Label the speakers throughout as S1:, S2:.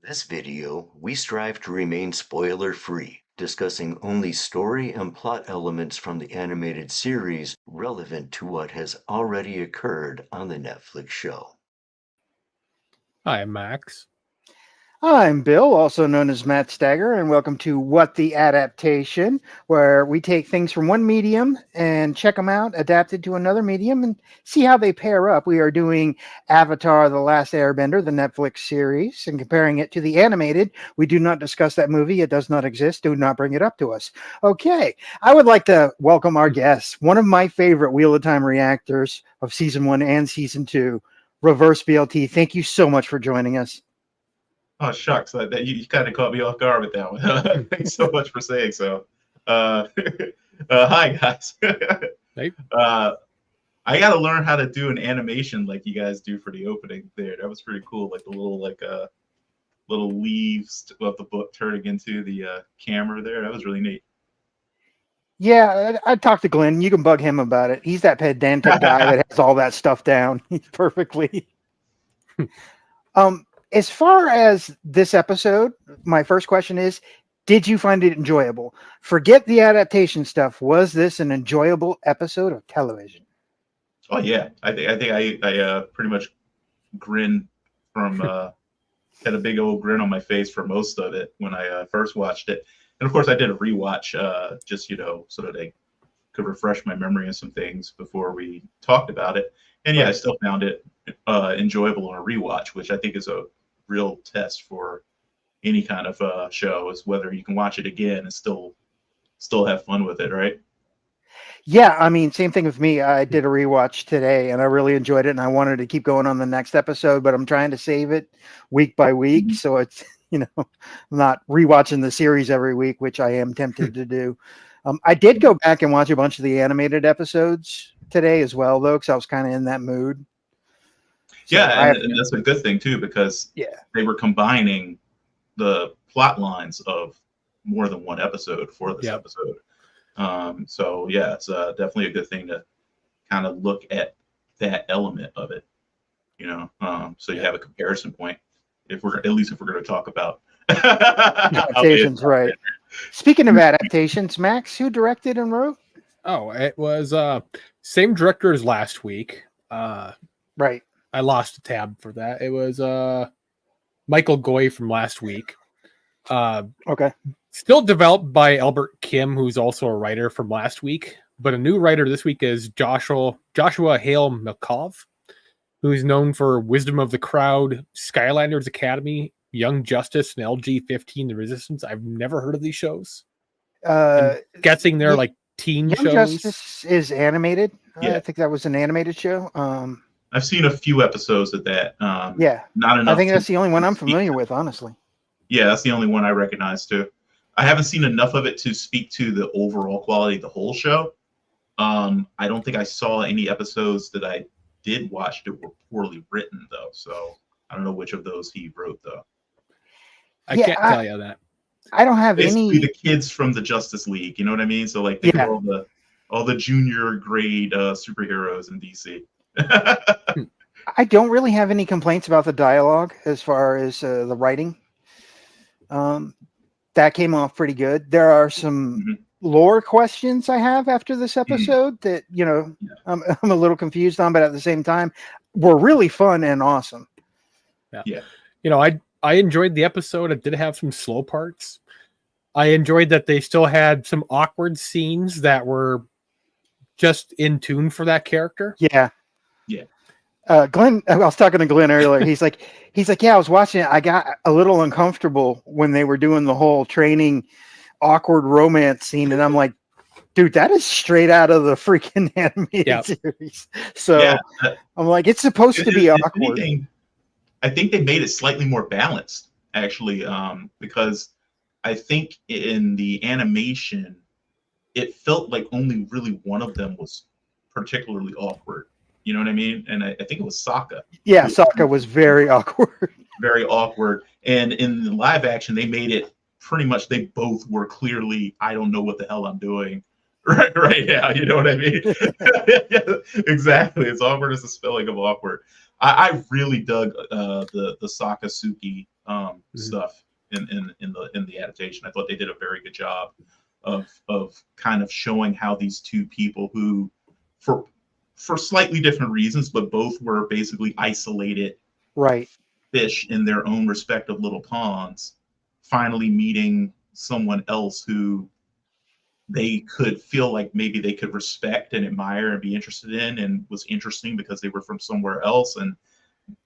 S1: this video, we strive to remain spoiler-free, discussing only story and plot elements from the animated series relevant to what has already occurred on the Netflix show.
S2: Hi, Max.
S3: I'm Bill, also known as Matt Stagger, and welcome to What the Adaptation, where we take things from one medium and check them out, adapted to another medium, and see how they pair up. We are doing Avatar: The Last Airbender, the Netflix series, and comparing it to the animated. We do not discuss that movie. It does not exist. Do not bring it up to us. Okay, I would like to welcome our guest, one of my favorite Wheel of Time reactors of Season 1 and Season 2, reverseBLT. Thank you so much for joining us.
S4: Oh, shucks. You kind of caught me off guard with that one. Thanks so much for saying so. Hi, guys.
S2: Hey.
S4: I got to learn how to do an animation like you guys do for the opening there. That was pretty cool. Like the little leaves of the book turning into the camera there. That was really neat.
S3: Yeah, I talked to Glenn. You can bug him about it. He's that pedantic guy that has all that stuff down perfectly. As far as this episode, my first question is, did you find it enjoyable? Forget the adaptation stuff. Was this an enjoyable episode of television?
S4: Oh yeah, I think I pretty much grinned from had a big old grin on my face for most of it when I first watched it, and of course I did a rewatch just so that I could refresh my memory of some things before we talked about it. And yeah, I still found it enjoyable on a rewatch, which I think is a real test for any kind of show, is whether you can watch it again and still have fun with it, right?
S3: Yeah, I mean, same thing with me. I did a rewatch today and I really enjoyed it, and I wanted to keep going on the next episode, but I'm trying to save it week by week. So it's, not rewatching the series every week, which I am tempted to do. I did go back and watch a bunch of the animated episodes today as well, though, because I was kind of in that mood. So
S4: yeah, and that's a good thing too, because they were combining the plot lines of more than one episode for this episode. So yeah, it's definitely a good thing to kind of look at that element of it, so you have a comparison point. If we're going to talk about
S3: adaptations, right? Speaking of adaptations, Max, who directed and wrote?
S2: Oh, it was same director as last week.
S3: Right.
S2: I lost a tab for that. It was Michael Goy from last week.
S3: Okay.
S2: Still developed by Albert Kim, who's also a writer from last week. But a new writer this week is Joshua Hale Milkov, who's known for Wisdom of the Crowd, Skylanders Academy, Young Justice, and LG-15 The Resistance. I've never heard of these shows. Guessing they're like teen
S3: Young
S2: shows.
S3: Justice is animated.
S4: Yeah.
S3: I think that was an animated show.
S4: I've seen a few episodes of that. Not enough.
S3: I think that's the only one I'm familiar with, honestly.
S4: Yeah, that's the only one I recognize too. I haven't seen enough of it to speak to the overall quality of the whole show. I don't think I saw any episodes that I did watch that were poorly written, though. So I don't know which of those he wrote, though.
S2: I can't tell you that.
S3: I don't have
S4: Basically,
S3: any.
S4: the kids from the Justice League, you know what I mean? So like, think of all the junior grade superheroes in DC.
S3: I don't really have any complaints about the dialogue as far as the writing. That came off pretty good. There are some lore questions I have after this episode that I'm a little confused on, but at the same time, were really fun and awesome.
S4: Yeah.
S2: I enjoyed the episode. It did have some slow parts. I enjoyed that they still had some awkward scenes that were just in tune for that character.
S3: Yeah. Glenn, I was talking to Glenn earlier. He's like, yeah, I was watching it. I got a little uncomfortable when they were doing the whole training awkward romance scene. And I'm like, dude, that is straight out of the freaking animated series. So I'm like, it's supposed to be awkward.
S4: I think they made it slightly more balanced, actually, because I think in the animation, it felt like only really one of them was particularly awkward. You know what I mean? And I think it was Sokka.
S3: Yeah, Sokka was very awkward.
S4: Very awkward. And in the live action, they made it pretty much, they both were clearly, I don't know what the hell I'm doing right now. You know what I mean? Exactly. It's awkward as the spelling of awkward. I really dug the Sokka Suki stuff in the adaptation. I thought they did a very good job of kind of showing how these two people who, for slightly different reasons, but both were basically isolated
S3: Right.
S4: fish in their own respective little ponds, finally meeting someone else who they could feel like maybe they could respect and admire and be interested in, and was interesting because they were from somewhere else and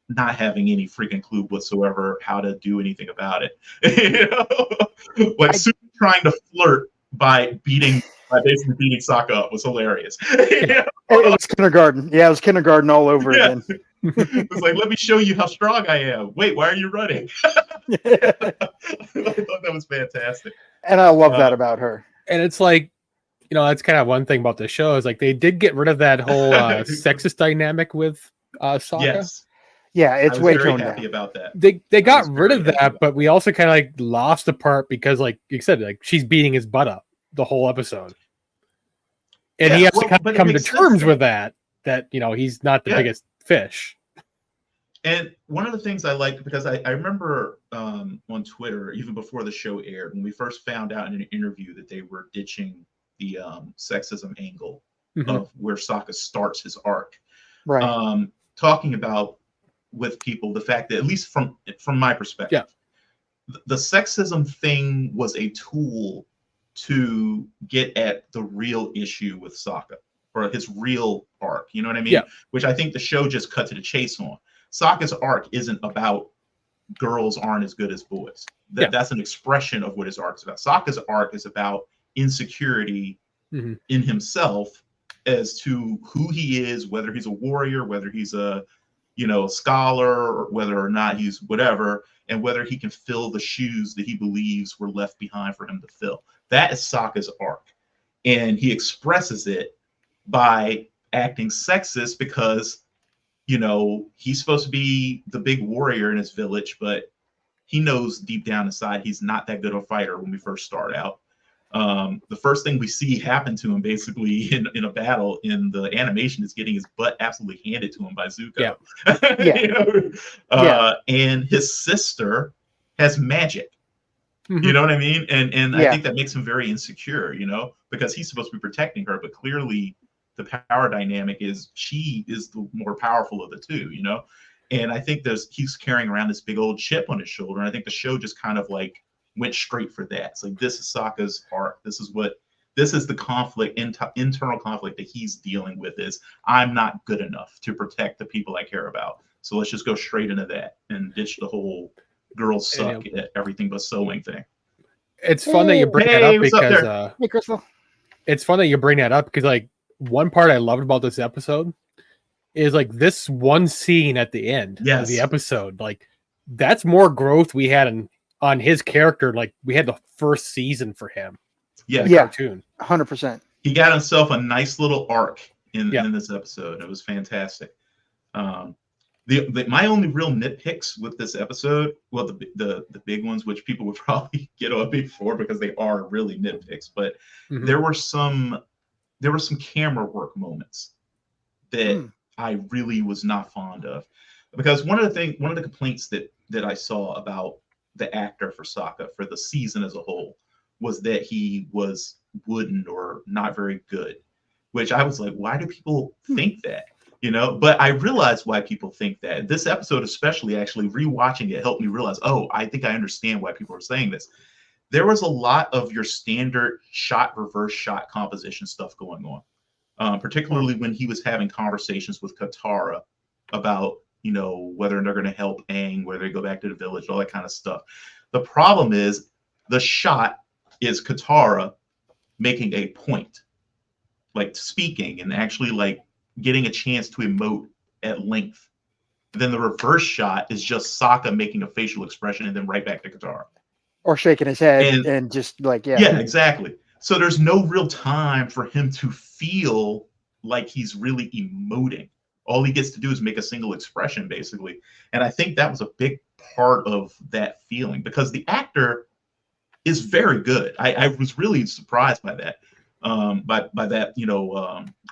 S4: not having any freaking clue whatsoever how to do anything about it. You know? Like Super trying to flirt by basically beating Sokka up was hilarious. You know?
S3: It was kindergarten. Yeah, it was kindergarten all over again.
S4: It was like, let me show you how strong I am. Wait, why are you running? I thought that was fantastic.
S3: And I love that about her.
S2: And it's like, you know, that's kind of one thing about the show is like they did get rid of that whole sexist dynamic with Sokka.
S4: Yes.
S3: Yeah, it's way toned
S4: happy
S3: down.
S4: about that.
S2: They got rid of that, but we also kind of like lost the part because, like you said, like she's beating his butt up the whole episode, and he has to kind of come to terms with that you know he's not the biggest fish.
S4: And one of the things I liked, because I remember on Twitter, even before the show aired, when we first found out in an interview that they were ditching the sexism angle of where Sokka starts his arc,
S3: right?
S4: Talking about with people the fact that, at least from my perspective, the sexism thing was a tool to get at the real issue with Sokka, or his real arc. You know what I mean? Yeah. Which I think the show just cut to the chase on. Sokka's arc isn't about girls aren't as good as boys. That's an expression of what his arc is about. Sokka's arc is about insecurity in himself as to who he is, whether he's a warrior, whether he's a scholar, or whether or not he's whatever, and whether he can fill the shoes that he believes were left behind for him to fill. That is Sokka's arc. And he expresses it by acting sexist because, he's supposed to be the big warrior in his village, but he knows deep down inside he's not that good of a fighter when we first start out. The first thing we see happen to him basically in a battle in the animation is getting his butt absolutely handed to him by Zuko. And his sister has magic. You know what I mean? And I think that makes him very insecure, because he's supposed to be protecting her, but clearly the power dynamic is she is the more powerful of the two, And I think he's carrying around this big old chip on his shoulder. And I think the show just kind of like went straight for that. It's like, this is Sokka's arc. This is the conflict, internal conflict that he's dealing with, is I'm not good enough to protect the people I care about. So let's just go straight into that and ditch the whole girls suck at everything but sewing thing.
S2: It's fun that you bring that up because
S3: hey, Crystal.
S2: It's fun that you bring that up because like one part I loved about this episode is like this one scene at the end of the episode. Like that's more growth we had on his character. Like we had the first season for him. Cartoon.
S3: 100%.
S4: He got himself a nice little arc in this episode. It was fantastic. My only real nitpicks with this episode, well, the big ones, which people would probably get on me for because they are really nitpicks, but there were some camera work moments that I really was not fond of, because one of the complaints that I saw about the actor for Sokka for the season as a whole was that he was wooden or not very good, which I was like, why do people think that? But I realized why people think that. This episode, especially, actually rewatching it helped me realize, I think I understand why people are saying this. There was a lot of your standard reverse shot composition stuff going on, particularly when he was having conversations with Katara about, whether they're going to help Aang, whether they go back to the village, all that kind of stuff. The problem is the shot is Katara making a point, like speaking and actually like getting a chance to emote at length. Then the reverse shot is just Sokka making a facial expression and then right back to Katara.
S3: Or shaking his head and just like,
S4: Yeah, exactly. So there's no real time for him to feel like he's really emoting. All he gets to do is make a single expression, basically. And I think that was a big part of that feeling, because the actor is very good. I was really surprised by that. By that,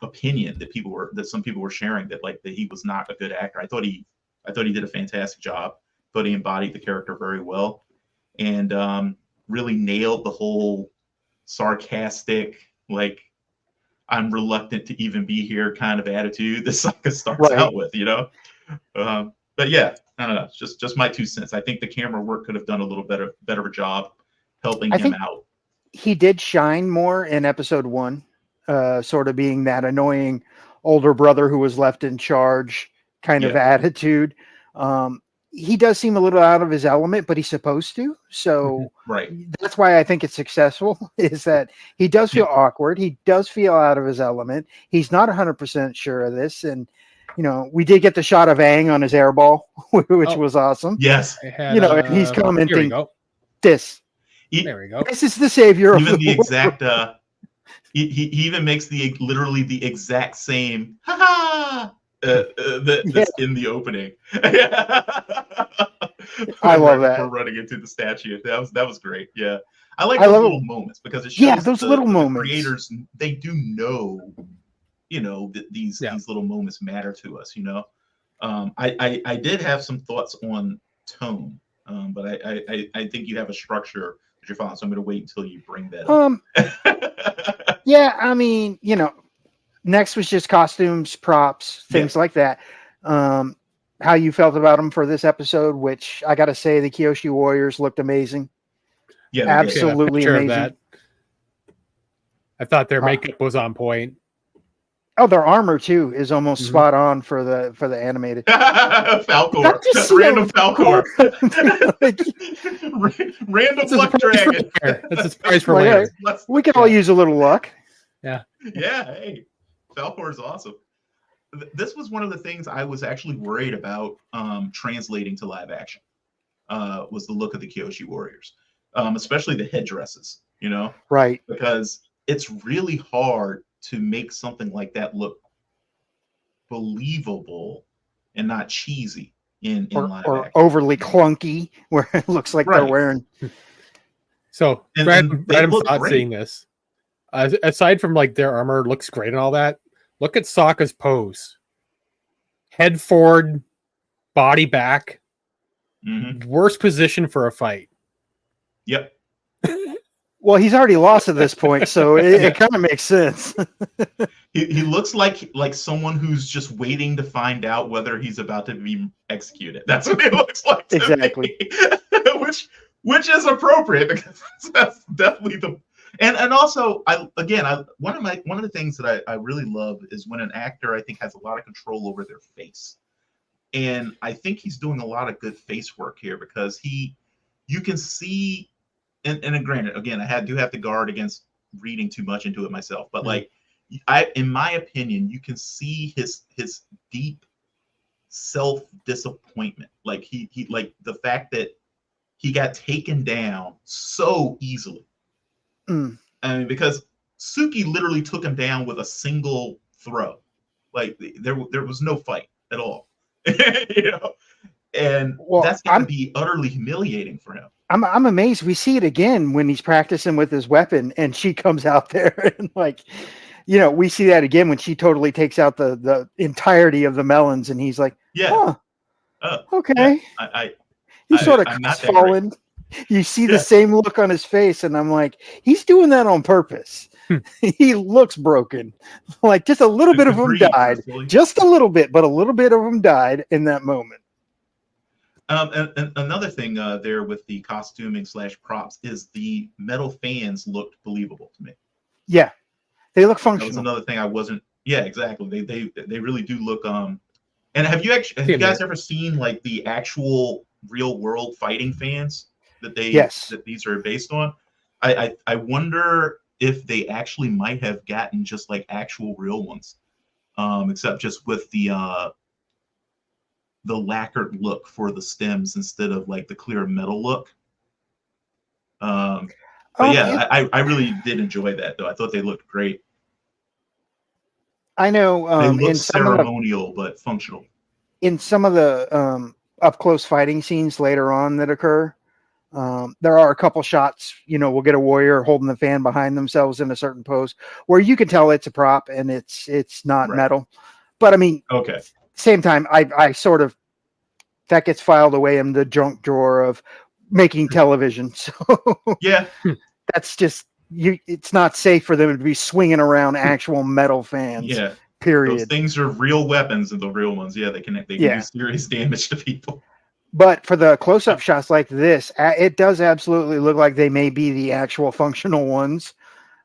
S4: opinion that some people were sharing that he was not a good actor. I thought he did a fantastic job. thought he embodied the character very well, and really nailed the whole sarcastic, like, I'm reluctant to even be here kind of attitude that Sokka starts out with, you know. But yeah, I don't know. It's just my 2 cents. I think the camera work could have done a little better job helping him out.
S3: He did shine more in episode 1, sort of being that annoying older brother who was left in charge kind of attitude. He does seem a little out of his element, but he's supposed to. So that's why I think it's successful, is that he does feel awkward. He does feel out of his element. He's not 100% sure of this. And, you know, we did get the shot of Aang on his airball, which was awesome.
S4: Yes.
S3: You know, and he's commenting this.
S2: There we go.
S3: This is the savior of
S4: even the
S3: world.
S4: exact he even makes literally the exact same ha that's in the opening.
S3: I love that.
S4: For running into the statue. That was great. Yeah. I like those little moments, because it shows
S3: those little moments.
S4: Creators, they do know, you know, that these little moments matter to us, you know. I did have some thoughts on tone, but I think you have a structure that you're following, so I'm going to wait until you bring that up.
S3: Yeah, I mean, you know, next was just costumes, props, things like that. How you felt about them for this episode, which I got to say, the Kyoshi Warriors looked amazing.
S4: Yeah,
S3: absolutely amazing.
S2: I thought their makeup was on point.
S3: Oh, their armor too is almost spot on for the animated.
S4: Falcor, random Falcor, random luck dragon.
S2: That's a surprise for later.
S3: We can all use a little luck.
S2: Yeah.
S4: Yeah. Hey, Falcor is awesome. This was one of the things I was actually worried about translating to live action. Was the look of the Kyoshi Warriors, especially the headdresses. You know,
S3: right?
S4: Because it's really hard to make something like that look believable and not cheesy in live
S3: or
S4: action.
S3: Overly clunky, where it looks like they're wearing.
S2: So, random thought seeing this. Aside from like their armor looks great and all that, look at Sokka's pose. Head forward, body back. Worst position for a fight.
S4: Yep.
S3: Well, he's already lost at this point, so it kind of makes sense.
S4: He looks like someone who's just waiting to find out whether he's about to be executed. That's what it looks like to
S3: exactly.
S4: me. which is appropriate, because that's definitely the. And also, one of the things that I really love is when an actor, I think, has a lot of control over their face, and I think he's doing a lot of good face work here, because you can see. And granted, again, do have to guard against reading too much into it myself. But like, in my opinion, you can see his deep self-disappointment. Like he like the fact that he got taken down so easily. I mean, because Suki literally took him down with a single throw. Like there was no fight at all. You know, and that's got to be utterly humiliating for him.
S3: I'm amazed. We see it again when he's practicing with his weapon, and she comes out there and like, you know, we see that again when she totally takes out the entirety of the melons, and he's like, okay.
S4: Yeah,
S3: he sort of crestfallen. You see the same look on his face, and I'm like, he's doing that on purpose. He looks broken. Like just a little bit of him died. Just a little bit, but a little bit of him died in that moment.
S4: And another thing there with the costuming / props is the metal fans looked believable to me.
S3: Yeah, they look functional.
S4: That was another thing I wasn't. Yeah, exactly. They really do look. And have you guys ever seen like the actual real world fighting fans that these are based on? I wonder if they actually might have gotten just like actual real ones, except just with the lacquered look for the stems instead of like the clear metal look. But I really did enjoy that, though. I thought they looked great.
S3: I know
S4: they look ceremonial but functional.
S3: In some of the up close fighting scenes later on that occur, there are a couple shots. You know, we'll get a warrior holding the fan behind themselves in a certain pose where you can tell it's a prop and it's not metal. But I mean,
S4: okay.
S3: Same time, I sort of that gets filed away in the junk drawer of making television. So
S4: Yeah,
S3: that's just it's not safe for them to be swinging around actual metal fans.
S4: yeah. Those
S3: Period.
S4: things are real weapons, and the real ones, yeah, they can
S3: Yeah.
S4: do serious damage to people.
S3: But for the close-up shots like this, it does absolutely look like they may be the actual functional ones.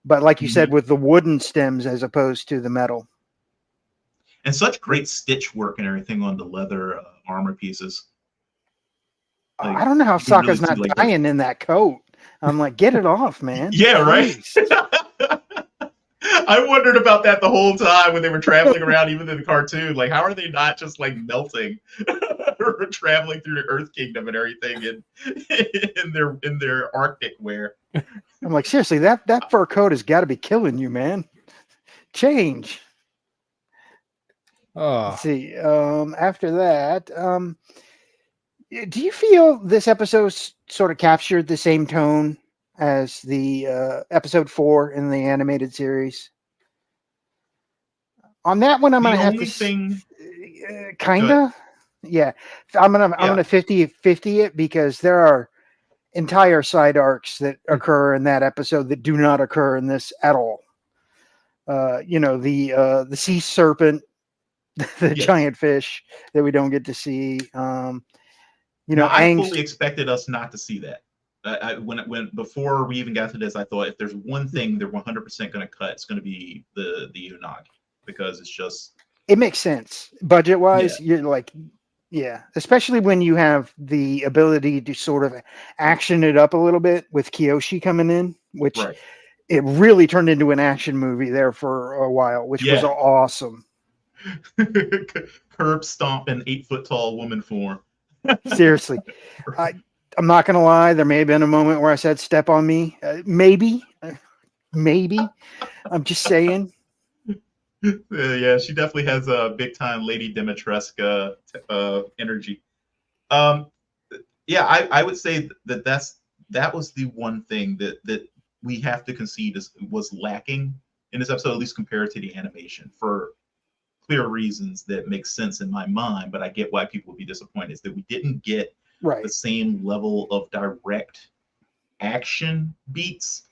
S3: But like you said, with the wooden stems as opposed to the metal.
S4: And such great stitch work and everything on the leather armor pieces.
S3: I don't know how
S4: you can really
S3: Sokka's not
S4: see, like,
S3: dying in that coat. I'm like, get it off, man.
S4: Yeah, right. I wondered about that the whole time when they were traveling around, even in the cartoon. Like, how are they not just like melting or traveling through the Earth Kingdom and everything in their Arctic wear?
S3: I'm like, seriously, that fur coat has got to be killing you, man. Change. Let's see. After that, do you feel this episode sort of captured the same tone as the episode 4 in the animated series? On that one, I'm gonna have to kinda. Yeah, I'm gonna 50-50 it, because there are entire side arcs that occur in that episode that do not occur in this at all. The sea serpent, the giant fish that we don't get to see.
S4: I fully expected us not to see that. When before we even got to this, I thought if there's one thing they're 100% going to cut, it's going to be the Unagi, because it's just,
S3: it makes sense budget wise. You're like, yeah, especially when you have the ability to sort of action it up a little bit with Kyoshi coming in, which it really turned into an action movie there for a while, which was awesome.
S4: Curb stomp in 8-foot-tall woman form.
S3: Seriously, I'm not gonna lie. There may have been a moment where I said, "Step on me." Maybe. I'm just saying.
S4: Yeah, she definitely has a big time Lady Dimitrescu energy. I would say that was the one thing that we have to concede was lacking in this episode, at least compared to the animation, for clear reasons that make sense in my mind. But I get why people would be disappointed, is that we didn't get the same level of direct action beats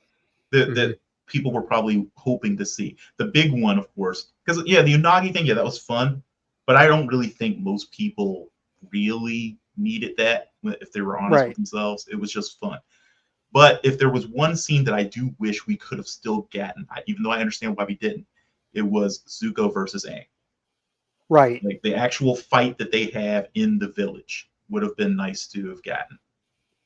S4: that people were probably hoping to see. The big one, of course, because the Unagi thing, that was fun, but I don't really think most people really needed that. If they were honest with themselves, it was just fun. But if there was one scene that I do wish we could have still gotten, even though I understand why we didn't, it was Zuko versus Aang.
S3: Right.
S4: Like the actual fight that they have in the village would have been nice to have gotten.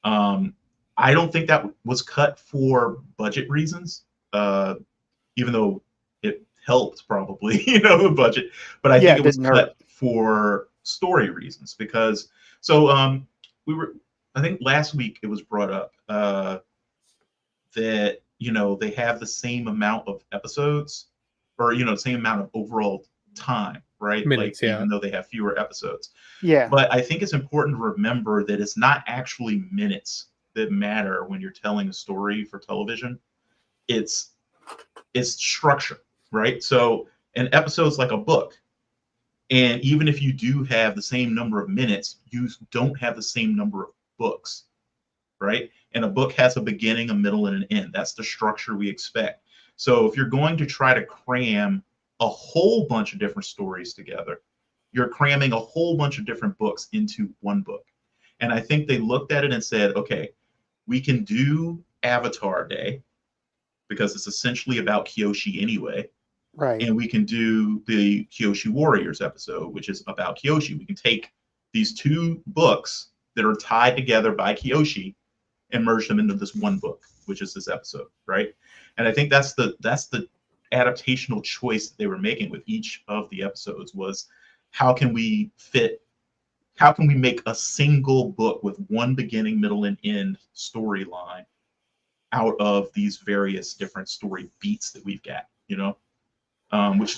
S4: I don't think that was cut for budget reasons, even though it helped probably, the budget. But I think it was cut for story reasons, because I think last week it was brought up that they have the same amount of episodes, or the same amount of overall time, right?
S2: Minutes,
S4: even though they have fewer episodes.
S3: Yeah.
S4: But I think it's important to remember that it's not actually minutes that matter when you're telling a story for television. It's structure, right? So an episode's like a book. And even if you do have the same number of minutes, you don't have the same number of books, right? And a book has a beginning, a middle, and an end. That's the structure we expect. So if you're going to try to cram a whole bunch of different stories together, you're cramming a whole bunch of different books into one book. And I think they looked at it and said, okay, we can do Avatar Day, because it's essentially about Kyoshi anyway.
S3: Right.
S4: And we can do the Kyoshi Warriors episode, which is about Kyoshi. We can take these two books that are tied together by Kyoshi and merge them into this one book, which is this episode, right? And I think that's the adaptational choice that they were making with each of the episodes, was how can we make a single book with one beginning, middle, and end storyline out of these various different story beats that we've got,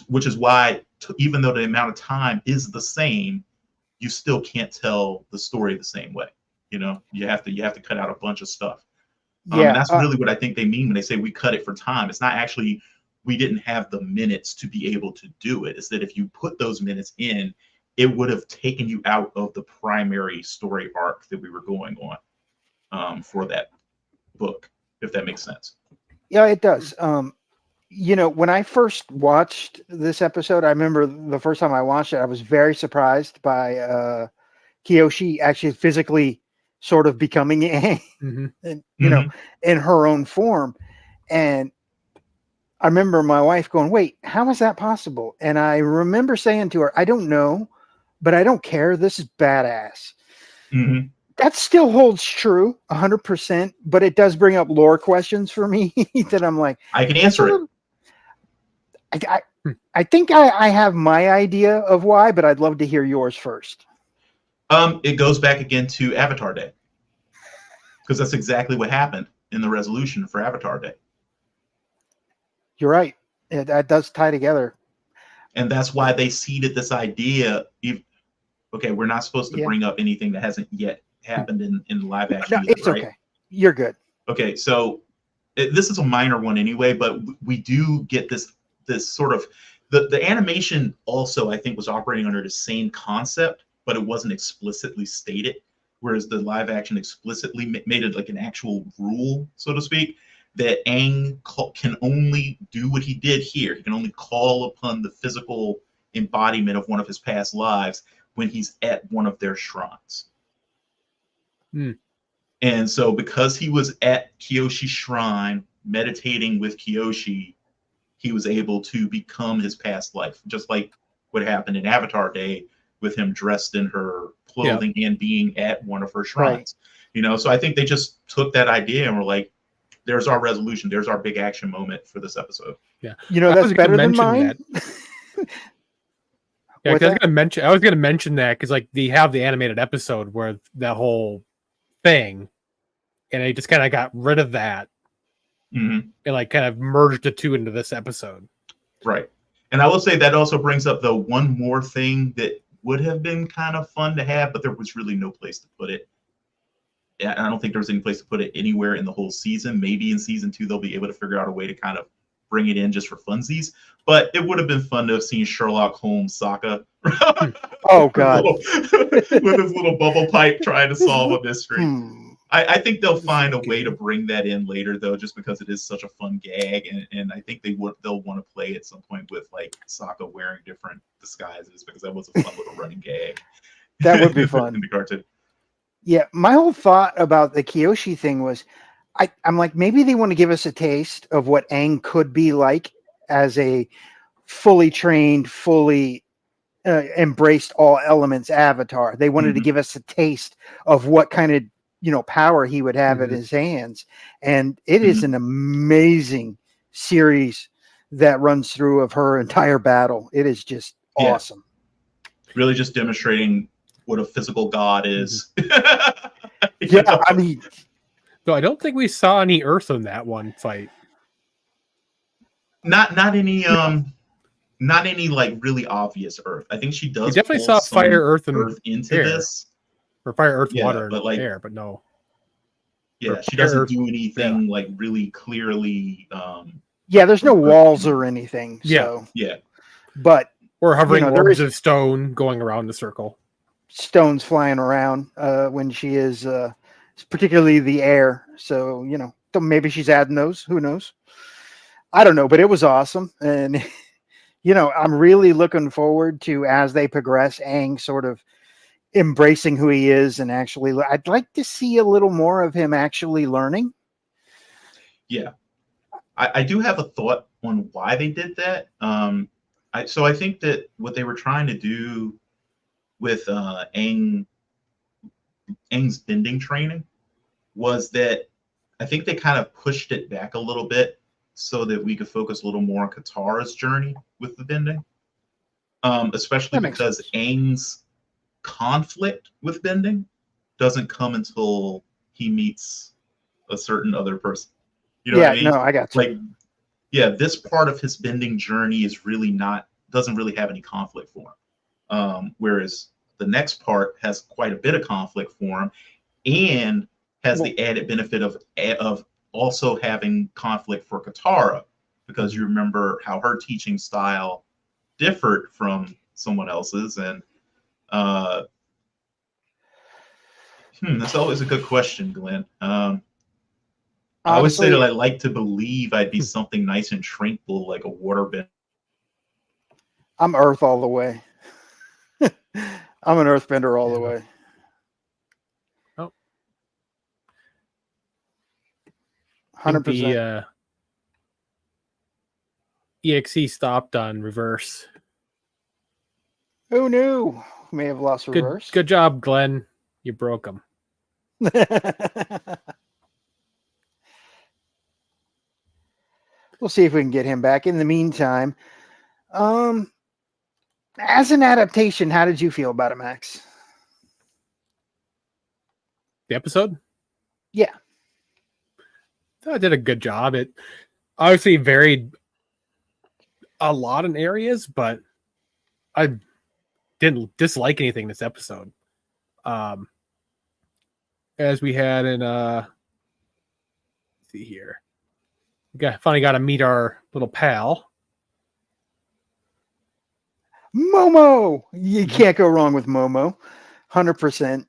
S4: which is why, even though the amount of time is the same, you still can't tell the story the same way. You have to cut out a bunch of stuff. And that's really what I think they mean when they say we cut it for time. It's not actually we didn't have the minutes to be able to do it. It's that if you put those minutes in, it would have taken you out of the primary story arc that we were going on for that book, if that makes sense.
S3: Yeah, it does. When I first watched this episode, I remember the first time I watched it, I was very surprised by Kiyoshi actually physically sort of becoming Aang, and, in her own form. And I remember my wife going, "Wait, how is that possible?" And I remember saying to her, "I don't know, but I don't care. This is badass." That still holds true 100%, but it does bring up lore questions for me that I'm like,
S4: I can answer it.
S3: I think I have my idea of why, but I'd love to hear yours first.
S4: It goes back again to Avatar Day, because that's exactly what happened in the resolution for Avatar Day.
S3: You're right. That does tie together.
S4: And that's why they seeded this idea. Okay, we're not supposed to bring up anything that hasn't yet happened in live action.
S3: No, it's right? Okay. You're good.
S4: Okay, so this is a minor one anyway, but we do get this sort of the animation also, I think, was operating under the same concept, but it wasn't explicitly stated. Whereas the live action explicitly made it like an actual rule, so to speak, that Aang can only do what he did here. He can only call upon the physical embodiment of one of his past lives when he's at one of their shrines. And so because he was at Kyoshi's shrine, meditating with Kyoshi, he was able to become his past life, just like what happened in Avatar Day with him dressed in her clothing and being at one of her shrines. Right. So I think they just took that idea and were like, there's our resolution. There's our big action moment for this episode.
S2: Yeah.
S3: That's better than mine.
S2: Yeah, I was gonna mention that because like they have the animated episode where that whole thing, and they just kind of got rid of that and like kind of merged the two into this episode.
S4: Right. And I will say that also brings up the one more thing that would have been kind of fun to have, but there was really no place to put it. I don't think there was any place to put it anywhere in the whole season. Maybe in season 2 they'll be able to figure out a way to kind of bring it in just for funsies. But it would have been fun to have seen Sherlock Holmes Sokka.
S3: Oh God,
S4: with his little bubble pipe trying to solve a mystery. I think they'll find a way to bring that in later, though, just because it is such a fun gag, and I think they'll want to play at some point with like Sokka wearing different disguises, because that was a fun little running gag.
S3: That would be fun
S4: in the cartoon.
S3: Yeah, my whole thought about the Kyoshi thing was, I'm like, maybe they want to give us a taste of what Aang could be like as a fully trained, fully embraced all elements avatar. They wanted to give us a taste of what kind of power he would have at his hands, and it is an amazing series that runs through of her entire battle. It is just awesome.
S4: Really, just demonstrating what a physical god is.
S3: I mean,
S2: though I don't think we saw any Earth in that one fight.
S4: Not any not any like really obvious Earth. I think she does.
S2: You definitely saw fire, earth, and
S4: Earth into
S2: air.
S4: this,
S2: or fire, earth, water,
S4: but like
S2: air, but no.
S4: Yeah, she doesn't do anything like really clearly.
S3: There's no walls or anything. So but
S2: or hovering orbs of stone going around the circle.
S3: Stones flying around when she is, particularly the air. So maybe she's adding those. Who knows? I don't know, but it was awesome, and I'm really looking forward to, as they progress, Aang sort of embracing who he is, and actually, I'd like to see a little more of him actually learning.
S4: Yeah, I do have a thought on why they did that. So I think that what they were trying to do with Aang's bending training was that I think they kind of pushed it back a little bit so that we could focus a little more on Katara's journey with the bending, especially because Aang's conflict with bending doesn't come until he meets a certain other person. You know what I mean?
S3: No, I got you.
S4: Like, this part of his bending journey is really doesn't really have any conflict for him. Whereas the next part has quite a bit of conflict for him, and has the added benefit of also having conflict for Katara, because you remember how her teaching style differed from someone else's, and Uh, that's always a good question, Glenn. I always say that
S3: Honestly,
S4: I like to believe I'd be something nice and tranquil, like a waterbender.
S3: I'm Earth all the way. I'm an Earthbender all the
S2: Yeah.
S3: way.
S2: Oh, I think
S3: 100%.
S2: the EXE stopped on reverse.
S3: Who knew? May have lost reverse.
S2: Good job, Glenn. You broke them.
S3: We'll see if we can get him back. In the meantime, as an adaptation, how did you feel about it, Max?
S2: The episode?
S3: Yeah.
S2: I did a good job. It obviously varied a lot in areas, but I didn't dislike anything this episode. As we had in let's see here. Finally got to meet our little pal.
S3: Momo! You can't go wrong with Momo. 100%.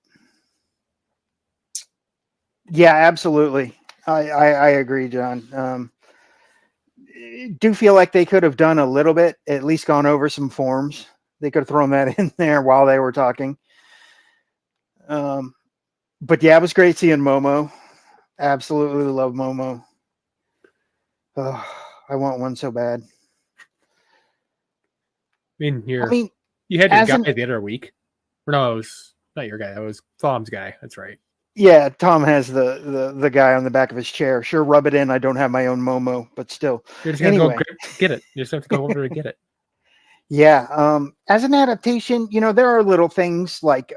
S3: Yeah, absolutely. I agree, John. Do feel like they could have done a little bit, at least gone over some forms. They could have thrown that in there while they were talking. But yeah, it was great seeing Momo. Absolutely love Momo. Oh, I want one so bad.
S2: I mean,
S3: I mean,
S2: you had your
S3: as
S2: guy
S3: an-
S2: the other week. Or no, it was not your guy. That was Thom's guy. That's right.
S3: yeah, Tom has the guy on the back of his chair. Sure, rub it in. I don't have my own Momo, but still.
S2: You're just gonna
S3: Anyway,
S2: go get it. You just have to go over to get it.
S3: yeah. As an adaptation, there are little things like,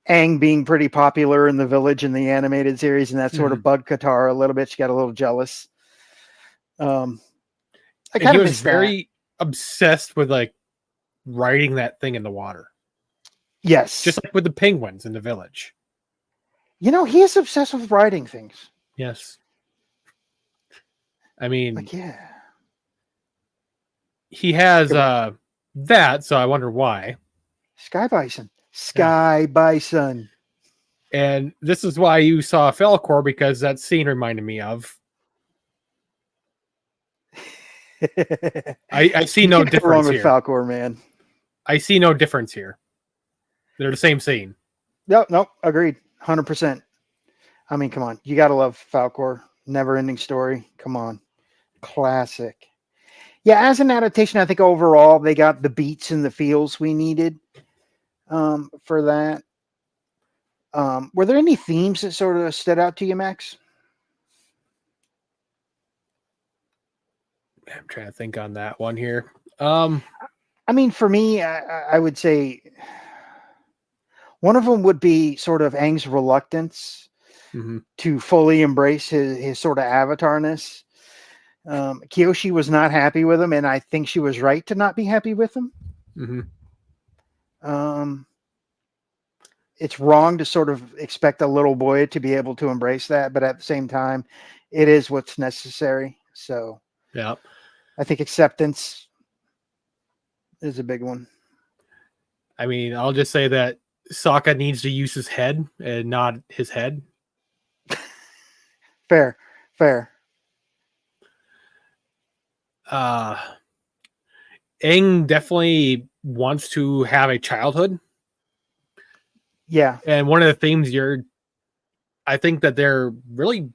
S3: Aang being pretty popular in the village in the animated series, and that sort of bugged Katara a little bit. She got a little jealous. I kind
S2: he
S3: of
S2: was
S3: missed
S2: very obsessed with like riding that thing in the water.
S3: that. Yes.
S2: Just like with the penguins in the village.
S3: He is obsessed with writing things.
S2: Yes. I mean,
S3: Like, yeah.
S2: he has that, so I wonder why.
S3: Sky Bison. Sky Bison.
S2: And this is why you saw Falcor, because that scene reminded me of. I see no difference
S3: wrong with
S2: here.
S3: Falcor, man.
S2: I see no difference here. They're the same scene.
S3: Nope. Agreed. 100%. I mean, come on. You got to love Falcor. Never ending story. Come on. Classic. Yeah, as an adaptation, I think overall they got the beats and the feels we needed for that. Were there any themes that sort of stood out to you, Max?
S2: I'm trying to think on that one here.
S3: I mean, for me, I would say one of them would be sort of Aang's reluctance to fully embrace his sort of avatarness. Kyoshi was not happy with him, and I think she was right to not be happy with him. It's wrong to sort of expect a little boy to be able to embrace that, but at the same time, it is what's necessary. So,
S2: yeah,
S3: I think acceptance is a big one.
S2: I mean, I'll just say that Sokka needs to use his head and not his head.
S3: Fair.
S2: Aang definitely wants to have a childhood.
S3: Yeah.
S2: And one of the themes I think that they're really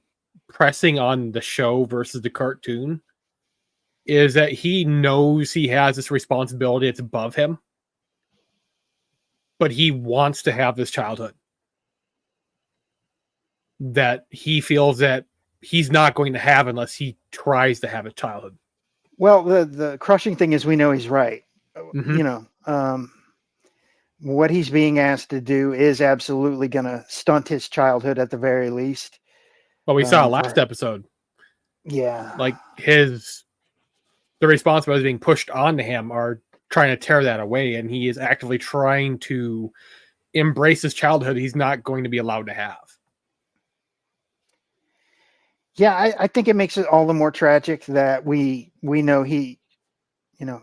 S2: pressing on the show versus the cartoon is that he knows he has this responsibility that's above him, but he wants to have this childhood that he feels that he's not going to have unless he tries to have a childhood.
S3: Well, the crushing thing is we know he's right. What he's being asked to do is absolutely going to stunt his childhood at the very least.
S2: Well, we saw last episode.
S3: Yeah.
S2: Like the responsibilities being pushed onto him are trying to tear that away, and he is actively trying to embrace his childhood he's not going to be allowed to have.
S3: Yeah, I think it makes it all the more tragic that we know he,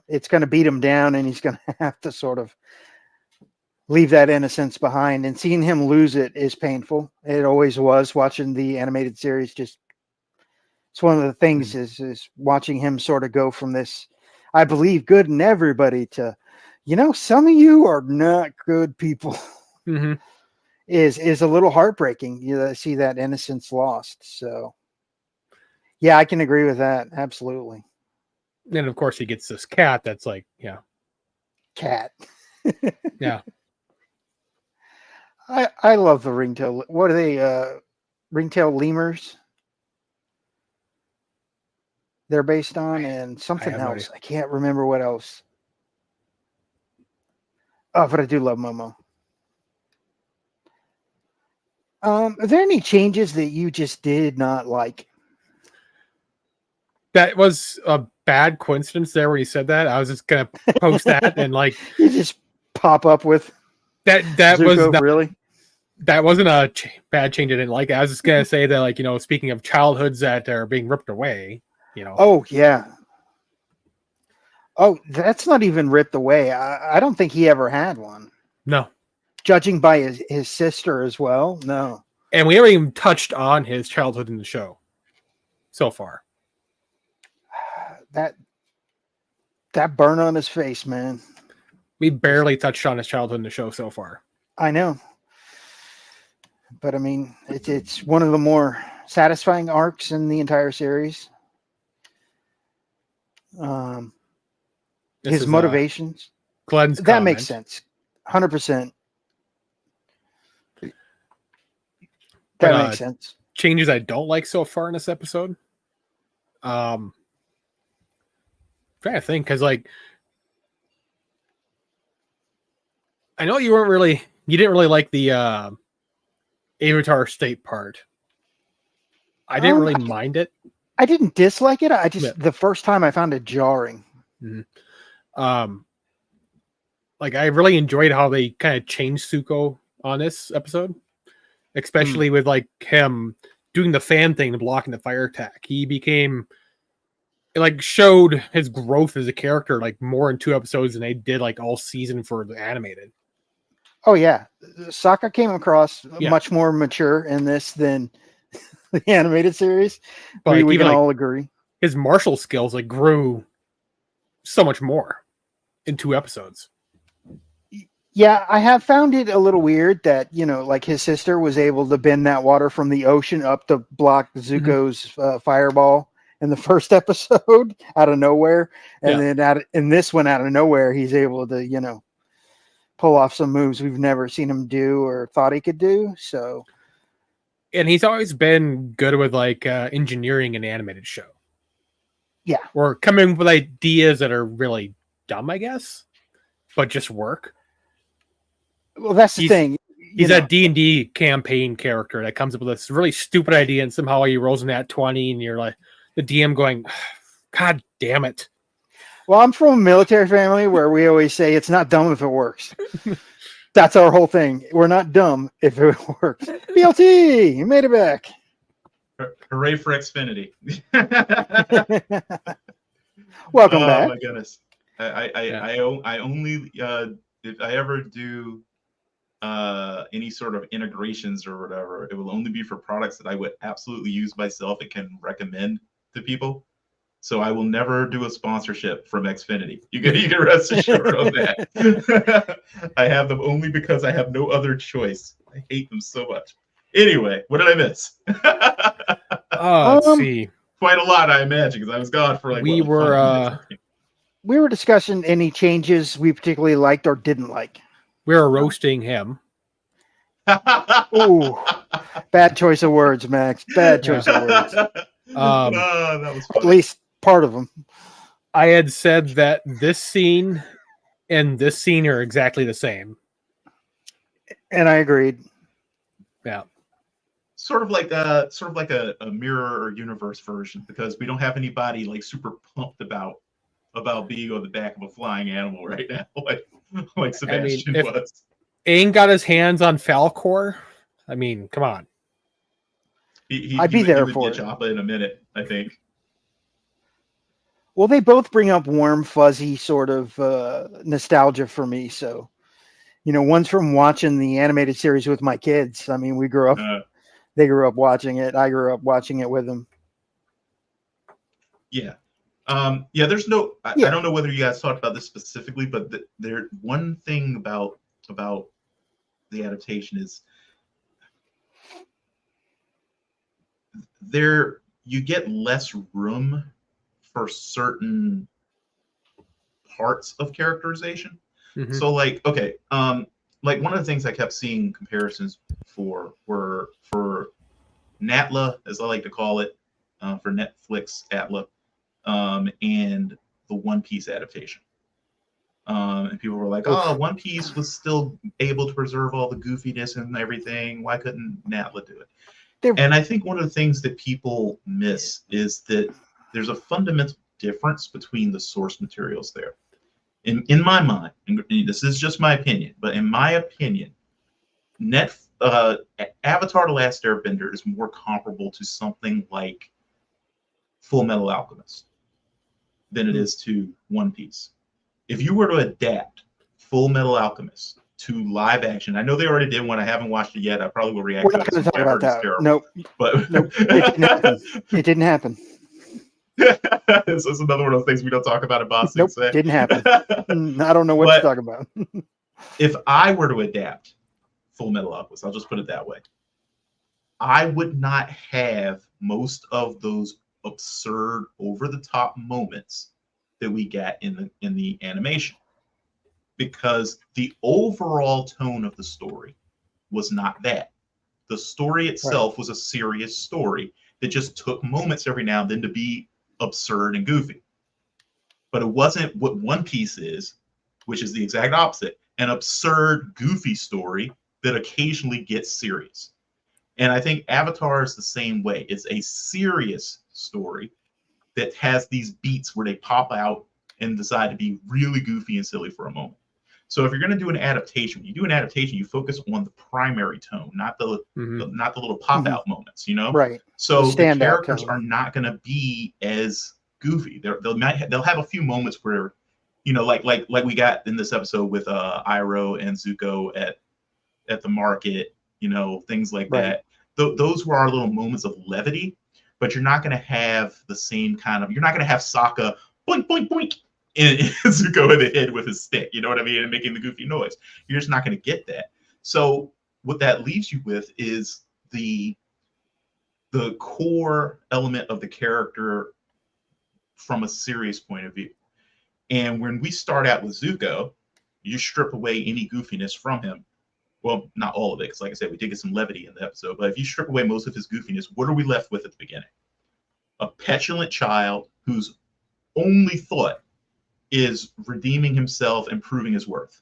S3: it's going to beat him down, and he's going to have to sort of leave that innocence behind, and seeing him lose it is painful. It always was. Watching the animated series, just it's one of the things is watching him sort of go from this, I believe good in everybody, to, some of you are not good people.
S2: Mm-hmm.
S3: is a little heartbreaking. You see that innocence lost. So yeah, I can agree with that. Absolutely.
S2: And of course he gets this cat that's like,
S3: Cat.
S2: yeah.
S3: I love the ringtail. What are they? Ringtail lemurs. They're based on, and something
S2: have no
S3: else.
S2: idea.
S3: I can't remember what else. Oh, but I do love Momo. Are there any changes that you just did not like?
S2: That was a bad coincidence there when you said that. I was just gonna post that and like
S3: You just pop up with
S2: that
S3: Zuko,
S2: was not,
S3: really?
S2: that wasn't a bad change I didn't like. I was just gonna say that, like, speaking of childhoods that are being ripped away,
S3: Oh yeah. Oh, that's not even ripped away. I don't think he ever had one.
S2: No.
S3: Judging by his sister as well, no.
S2: And we haven't even touched on his childhood in the show so far.
S3: That burn on his face, man.
S2: We barely touched on his childhood in the show so far.
S3: I know. But I mean, it's one of the more satisfying arcs in the entire series. His motivations.
S2: Glenn's
S3: that
S2: comment.
S3: Makes sense. 100%. That makes sense.
S2: Changes I don't like so far in this episode. Trying to think, because like I know you didn't really like the Avatar State part. I didn't really mind it.
S3: I didn't dislike it. The first time I found it jarring.
S2: Mm-hmm. Like I really enjoyed how they kind of changed Zuko on this episode, especially with like him doing the fan thing and blocking the fire attack. He became, it like showed his growth as a character like more in 2 episodes than they did like all season for the animated.
S3: Oh yeah, Sokka came across much more mature in this than the animated series.
S2: But
S3: we can all agree.
S2: His martial skills like grew so much more in 2 episodes.
S3: Yeah, I have found it a little weird that, like his sister was able to bend that water from the ocean up to block Zuko's fireball in the first episode out of nowhere. And then in this one out of nowhere, he's able to, pull off some moves we've never seen him do or thought he could do. So,
S2: and he's always been good with like engineering an animated show.
S3: Yeah.
S2: Or coming with ideas that are really dumb, I guess, but just work.
S3: Well, that's the thing.
S2: He's a D&D campaign character that comes up with this really stupid idea, and somehow he rolls in that 20, and you're like, the DM going, God damn it.
S3: Well, I'm from a military family where we always say it's not dumb if it works. That's our whole thing. We're not dumb if it works. BLT, you made it back.
S4: Hooray for Xfinity.
S3: Welcome back.
S4: Oh my goodness. I only if I ever do any sort of integrations or whatever, it will only be for products that I would absolutely use myself and can recommend to people. So I will never do a sponsorship from Xfinity. You can rest assured on that. I have them only because I have no other choice. I hate them so much. Anyway, what did I miss?
S2: Let's see.
S4: Quite a lot, I imagine, because I was gone for like
S2: we were
S3: discussing any changes we particularly liked or didn't like.
S2: We were roasting him.
S3: Ooh, bad choice of words, Max. Bad choice of words.
S4: That was funny.
S3: At least part of them.
S2: I had said that this scene and this scene are exactly the same,
S3: and I agreed.
S2: Yeah,
S4: sort of like a mirror or universe version, because we don't have anybody like super pumped about being on the back of a flying animal right now, like Sebastian was.
S2: Aang got his hands on Falcor. I mean, come on.
S3: I'd be there for it.
S4: Joppa in a minute, I think.
S3: Well, they both bring up warm, fuzzy sort of nostalgia for me. So One's from watching the animated series with my kids. I mean, they grew up watching it. I grew up watching it with them.
S4: Yeah. There's no, I
S3: Yeah.
S4: don't know whether you guys talked about this specifically, but there one thing about the adaptation is you get less room for certain parts of characterization.
S2: Mhm.
S4: So like, okay, like one of the things I kept seeing comparisons for were for Natla, as I like to call it, for Netflix Atla, and the One Piece adaptation. And people were like, "Oh, One Piece was still able to preserve all the goofiness and everything. Why couldn't Natla do it?" And I think one of the things that people miss is that there's a fundamental difference between the source materials there. In my mind, and this is just my opinion, but in my opinion, Avatar: The Last Airbender is more comparable to something like Full Metal Alchemist than it is to One Piece. If you were to adapt Full Metal Alchemist to live action, I know they already did one. I haven't watched it yet. I probably will react to it.
S3: We're not going to talk about that. Nope.
S4: But
S3: nope. It didn't happen. It didn't happen.
S4: This is another one of those things we don't talk about in Boss
S3: Nope, didn't happen. I don't know what to talk about.
S4: If I were to adapt Full Metal Alchemist, I'll just put it that way, I would not have most of those absurd, over-the-top moments that we get in the animation, because the overall tone of the story was not that. The story itself was a serious story that just took moments every now and then to be absurd and goofy. But it wasn't what One Piece is, which is the exact opposite, an absurd, goofy story that occasionally gets serious. And I think Avatar is the same way. It's a serious story that has these beats where they pop out and decide to be really goofy and silly for a moment. So if you're going to do an adaptation, when you do an adaptation, you focus on the primary tone, not the not the little pop out moments,
S3: Right.
S4: So the characters are not going to be as goofy. They'll have a few moments where, like we got in this episode with Iroh and Zuko at the market, things like that. Those were our little moments of levity, but you're not going to have the same kind of. You're not going to have Sokka boink boink boink and Zuko in the head with his stick, you know what I mean, and making the goofy noise. You're just not going to get that. So what that leaves you with is the core element of the character from a serious point of view. And when we start out with Zuko, you strip away any goofiness from him. Well, not all of it, because like I said, we did get some levity in the episode. But if you strip away most of his goofiness, what are we left with at the beginning? A petulant child whose only thought is redeeming himself and proving his worth.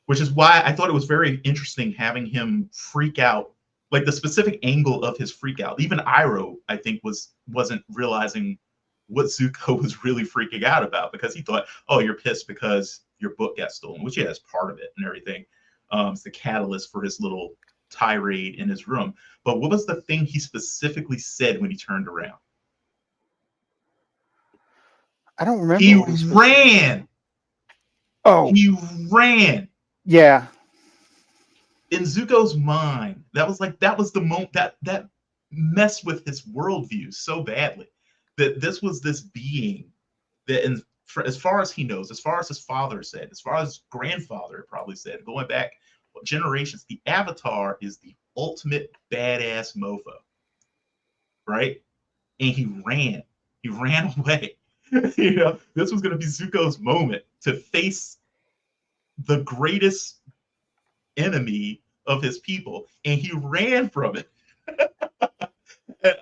S4: Which is why I thought it was very interesting having him freak out, like the specific angle of his freak out. Even Iroh, I think, wasn't realizing what Zuko was really freaking out about, because he thought, oh, you're pissed because your book got stolen, which is part of it and everything. It's the catalyst for his little tirade in his room. But what was the thing he specifically said when he turned around?
S3: I don't remember.
S4: He ran.
S3: Oh,
S4: he ran.
S3: Yeah.
S4: In Zuko's mind, that was the moment that messed with his worldview so badly, that this was this being that, as far as he knows, as far as his father said, as far as his grandfather probably said, going back generations, the Avatar is the ultimate badass mofo, right? And he ran away. This was going to be Zuko's moment to face the greatest enemy of his people, and he ran from it.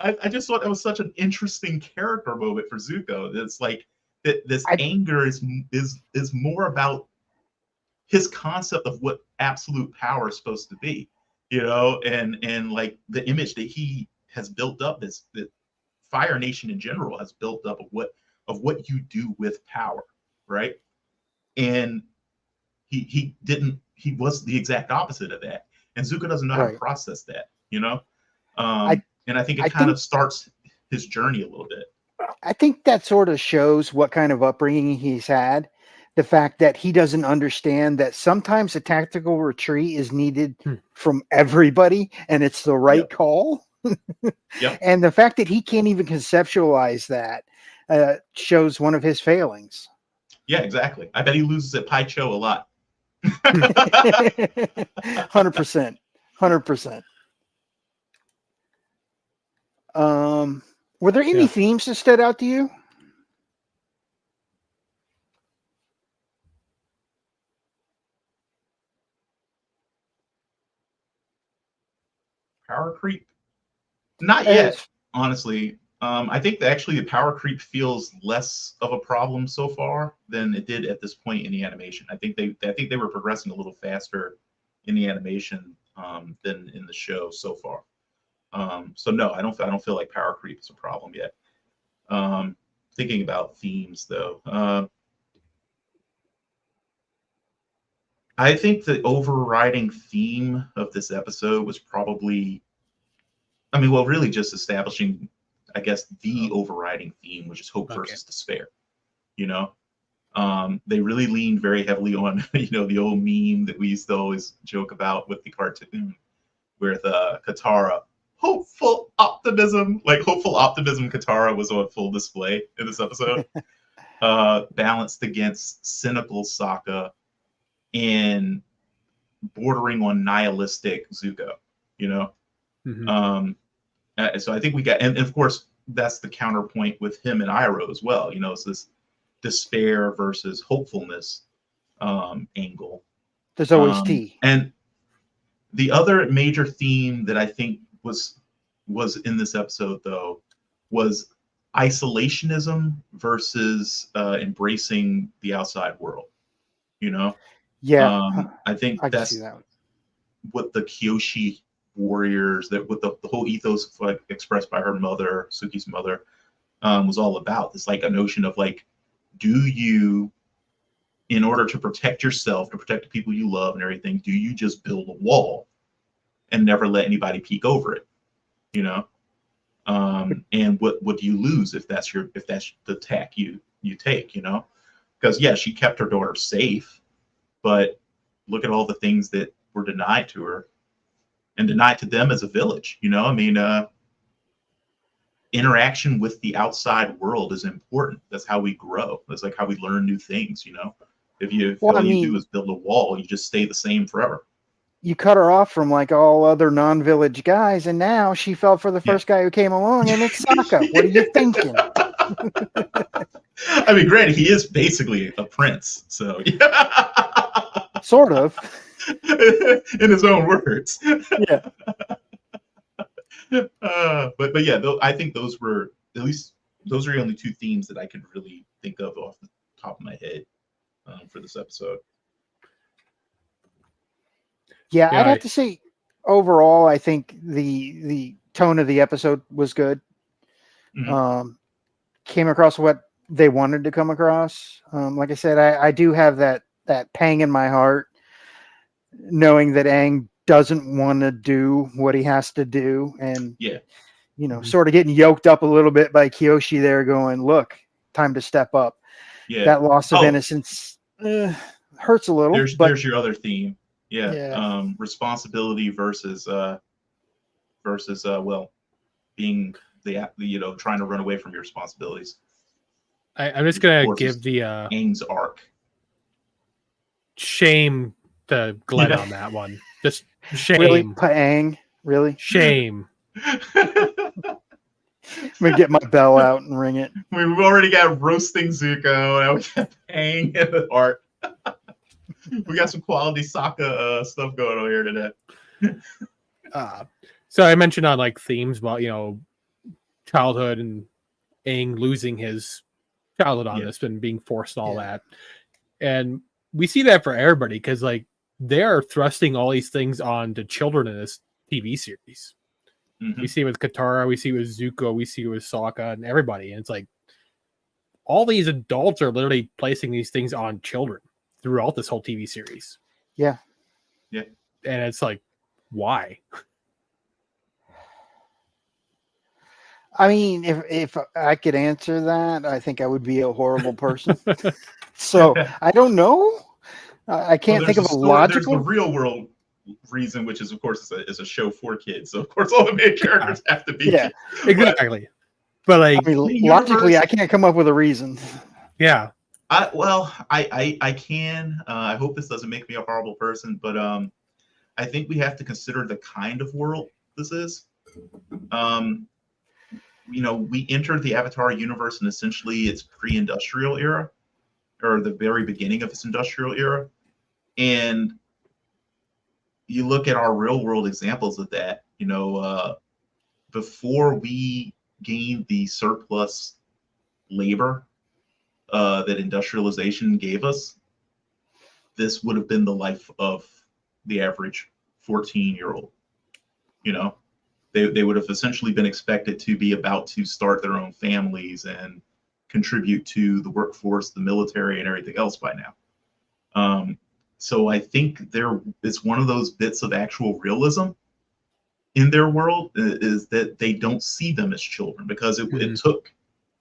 S4: I just thought that was such an interesting character moment for Zuko. It's like that this anger is more about his concept of what absolute power is supposed to be, and like the image that he has built up, that Fire Nation in general has built up of what you do with power, right? And he was the exact opposite of that, and Zuko doesn't know how to process that, and I think it kind of starts his journey a little bit.
S3: I think that sort of shows what kind of upbringing he's had, the fact that he doesn't understand that sometimes a tactical retreat is needed from everybody and it's the right call.
S4: Yep.
S3: And the fact that he can't even conceptualize that shows one of his failings.
S4: Yeah, exactly. I bet he loses at Pai Cho a lot.
S3: 100%. 100%. Were there any themes that stood out to you?
S4: Power creep? Not yet, honestly. I think that actually the power creep feels less of a problem so far than it did at this point in the animation. I think they were progressing a little faster in the animation than in the show so far. So no, I don't feel like power creep is a problem yet. Thinking about themes though, I think the overriding theme of this episode was probably, I mean, well, really just establishing, I guess, the overriding theme, which is hope versus despair. You know, they really leaned very heavily on, the old meme that we used to always joke about with the cartoon, with Katara, hopeful optimism, Katara was on full display in this episode, balanced against cynical Sokka and bordering on nihilistic Zuko. So I think we got, and of course that's the counterpoint with him and Iroh as well. It's this despair versus hopefulness angle.
S3: There's always tea.
S4: And the other major theme that I think was in this episode though was isolationism versus embracing the outside world. I think that's what the Kyoshi warriors, that what the whole ethos expressed by her mother, Suki's mother, was all about. It's like a notion of like, do you, in order to protect yourself, to protect the people you love and everything, do you just build a wall and never let anybody peek over it? And what do you lose if that's the tack you take? Because yeah, she kept her daughter safe, but look at all the things that were denied to her and denied to them as a village. Interaction with the outside world is important. That's how we grow. That's like how we learn new things. If all you do is build a wall, you just stay the same forever.
S3: You cut her off from like all other non-village guys, and now she fell for the first guy who came along, and it's Sokka. What are you thinking?
S4: I mean, granted, he is basically a prince, so
S3: sort of,
S4: in his own words.
S3: Yeah.
S4: But yeah, I think those are the only two themes that I can really think of off the top of my head for this episode.
S3: Yeah, I'd have to say overall, I think the tone of the episode was good. Mm-hmm. Came across what they wanted to come across. Like I said, I do have that pang in my heart, knowing that Aang doesn't want to do what he has to do, and sort of getting yoked up a little bit by Kyoshi there, going, "Look, time to step up." Yeah, that loss of innocence hurts a little.
S4: There's your other theme. Yeah. Responsibility versus being trying to run away from your responsibilities.
S2: I'm just gonna give the
S4: Aang's arc.
S2: Shame to Glenn on that one. Just shame.
S3: Really, Aang? Really?
S2: Shame.
S3: I'm gonna get my bell out and ring it.
S4: We've already got roasting Zuko. Now we got Aang in the arc. We got some quality Sokka stuff going on here today.
S2: So I mentioned on like themes about childhood and Aang losing his childhood on this and being forced and all that, and we see that for everybody because like they are thrusting all these things on to children in this TV series. Mm-hmm. We see it with Katara, we see it with Zuko, we see it with Sokka, and everybody, and it's like all these adults are literally placing these things on children throughout this whole TV series.
S3: Yeah.
S4: Yeah.
S2: And it's like, why?
S3: I mean, if I could answer that, I think I would be a horrible person. So I don't know. I can't think of a
S4: There's the
S3: logical.
S4: real world reason, which is of course is a show for kids. So of course all the main characters have to be
S3: Yeah.
S4: kids.
S2: Exactly. But
S3: I
S2: like,
S3: mean,
S4: the
S3: logically,
S4: universe-
S3: I can't come up with a reason.
S2: yeah,
S4: I can. I hope this doesn't make me a horrible person, but I think we have to consider the kind of world this is. We entered the Avatar universe in essentially its pre-industrial era, or the very beginning of its industrial era, and you look at our real world examples of that. Before we gained the surplus labor that industrialization gave us, this would have been the life of the average 14-year-old. They would have essentially been expected to be about to start their own families and contribute to the workforce, the military, and everything else by now. So I think it's one of those bits of actual realism in their world is that they don't see them as children, because it took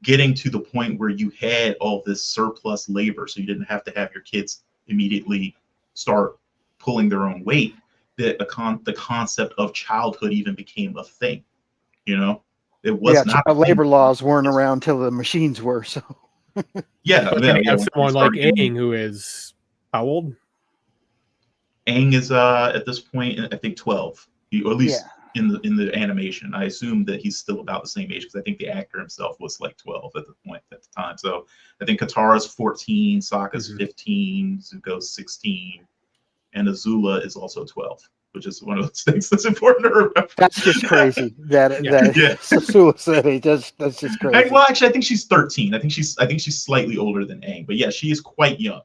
S4: getting to the point where you had all this surplus labor, so you didn't have to have your kids immediately start pulling their own weight, that the concept of childhood even became a thing. It was not
S3: child labor laws weren't around till the machines were. So
S4: yeah.
S2: you have someone like Aang, who is how old?
S4: Aang is at this point I think 12, or at least in the animation. I assume that he's still about the same age, because I think the actor himself was like 12 at the time. So I think Katara's 14, Sokka's 15, Zuko's 16, and Azula is also 12, which is one of those things that's important to remember.
S3: That's just crazy. Azula said it. That's just crazy.
S4: Well, actually, I think she's 13. I think she's slightly older than Aang, but yeah, she is quite young.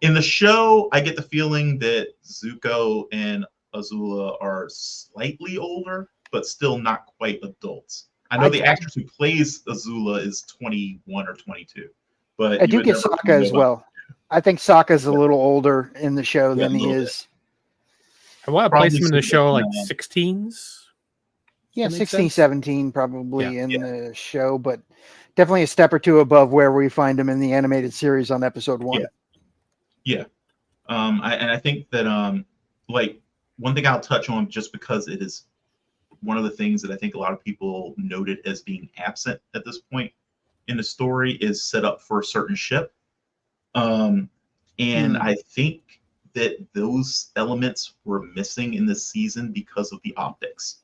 S4: In the show, I get the feeling that Zuko and Azula are slightly older, but still not quite adults. I know the actress who plays Azula is 21 or 22, but
S3: I do get Sokka as well. I think Sokka's a little older in the show than he is.
S2: I want to place him in the show like 16s.
S3: Yeah, 16, 17 probably in the show, but definitely a step or two above where we find him in the animated series on episode 1.
S4: Yeah. I think that like one thing I'll touch on, just because it is one of the things that I think a lot of people noted as being absent at this point in the story, is set up for a certain ship. I think that those elements were missing in this season because of the optics.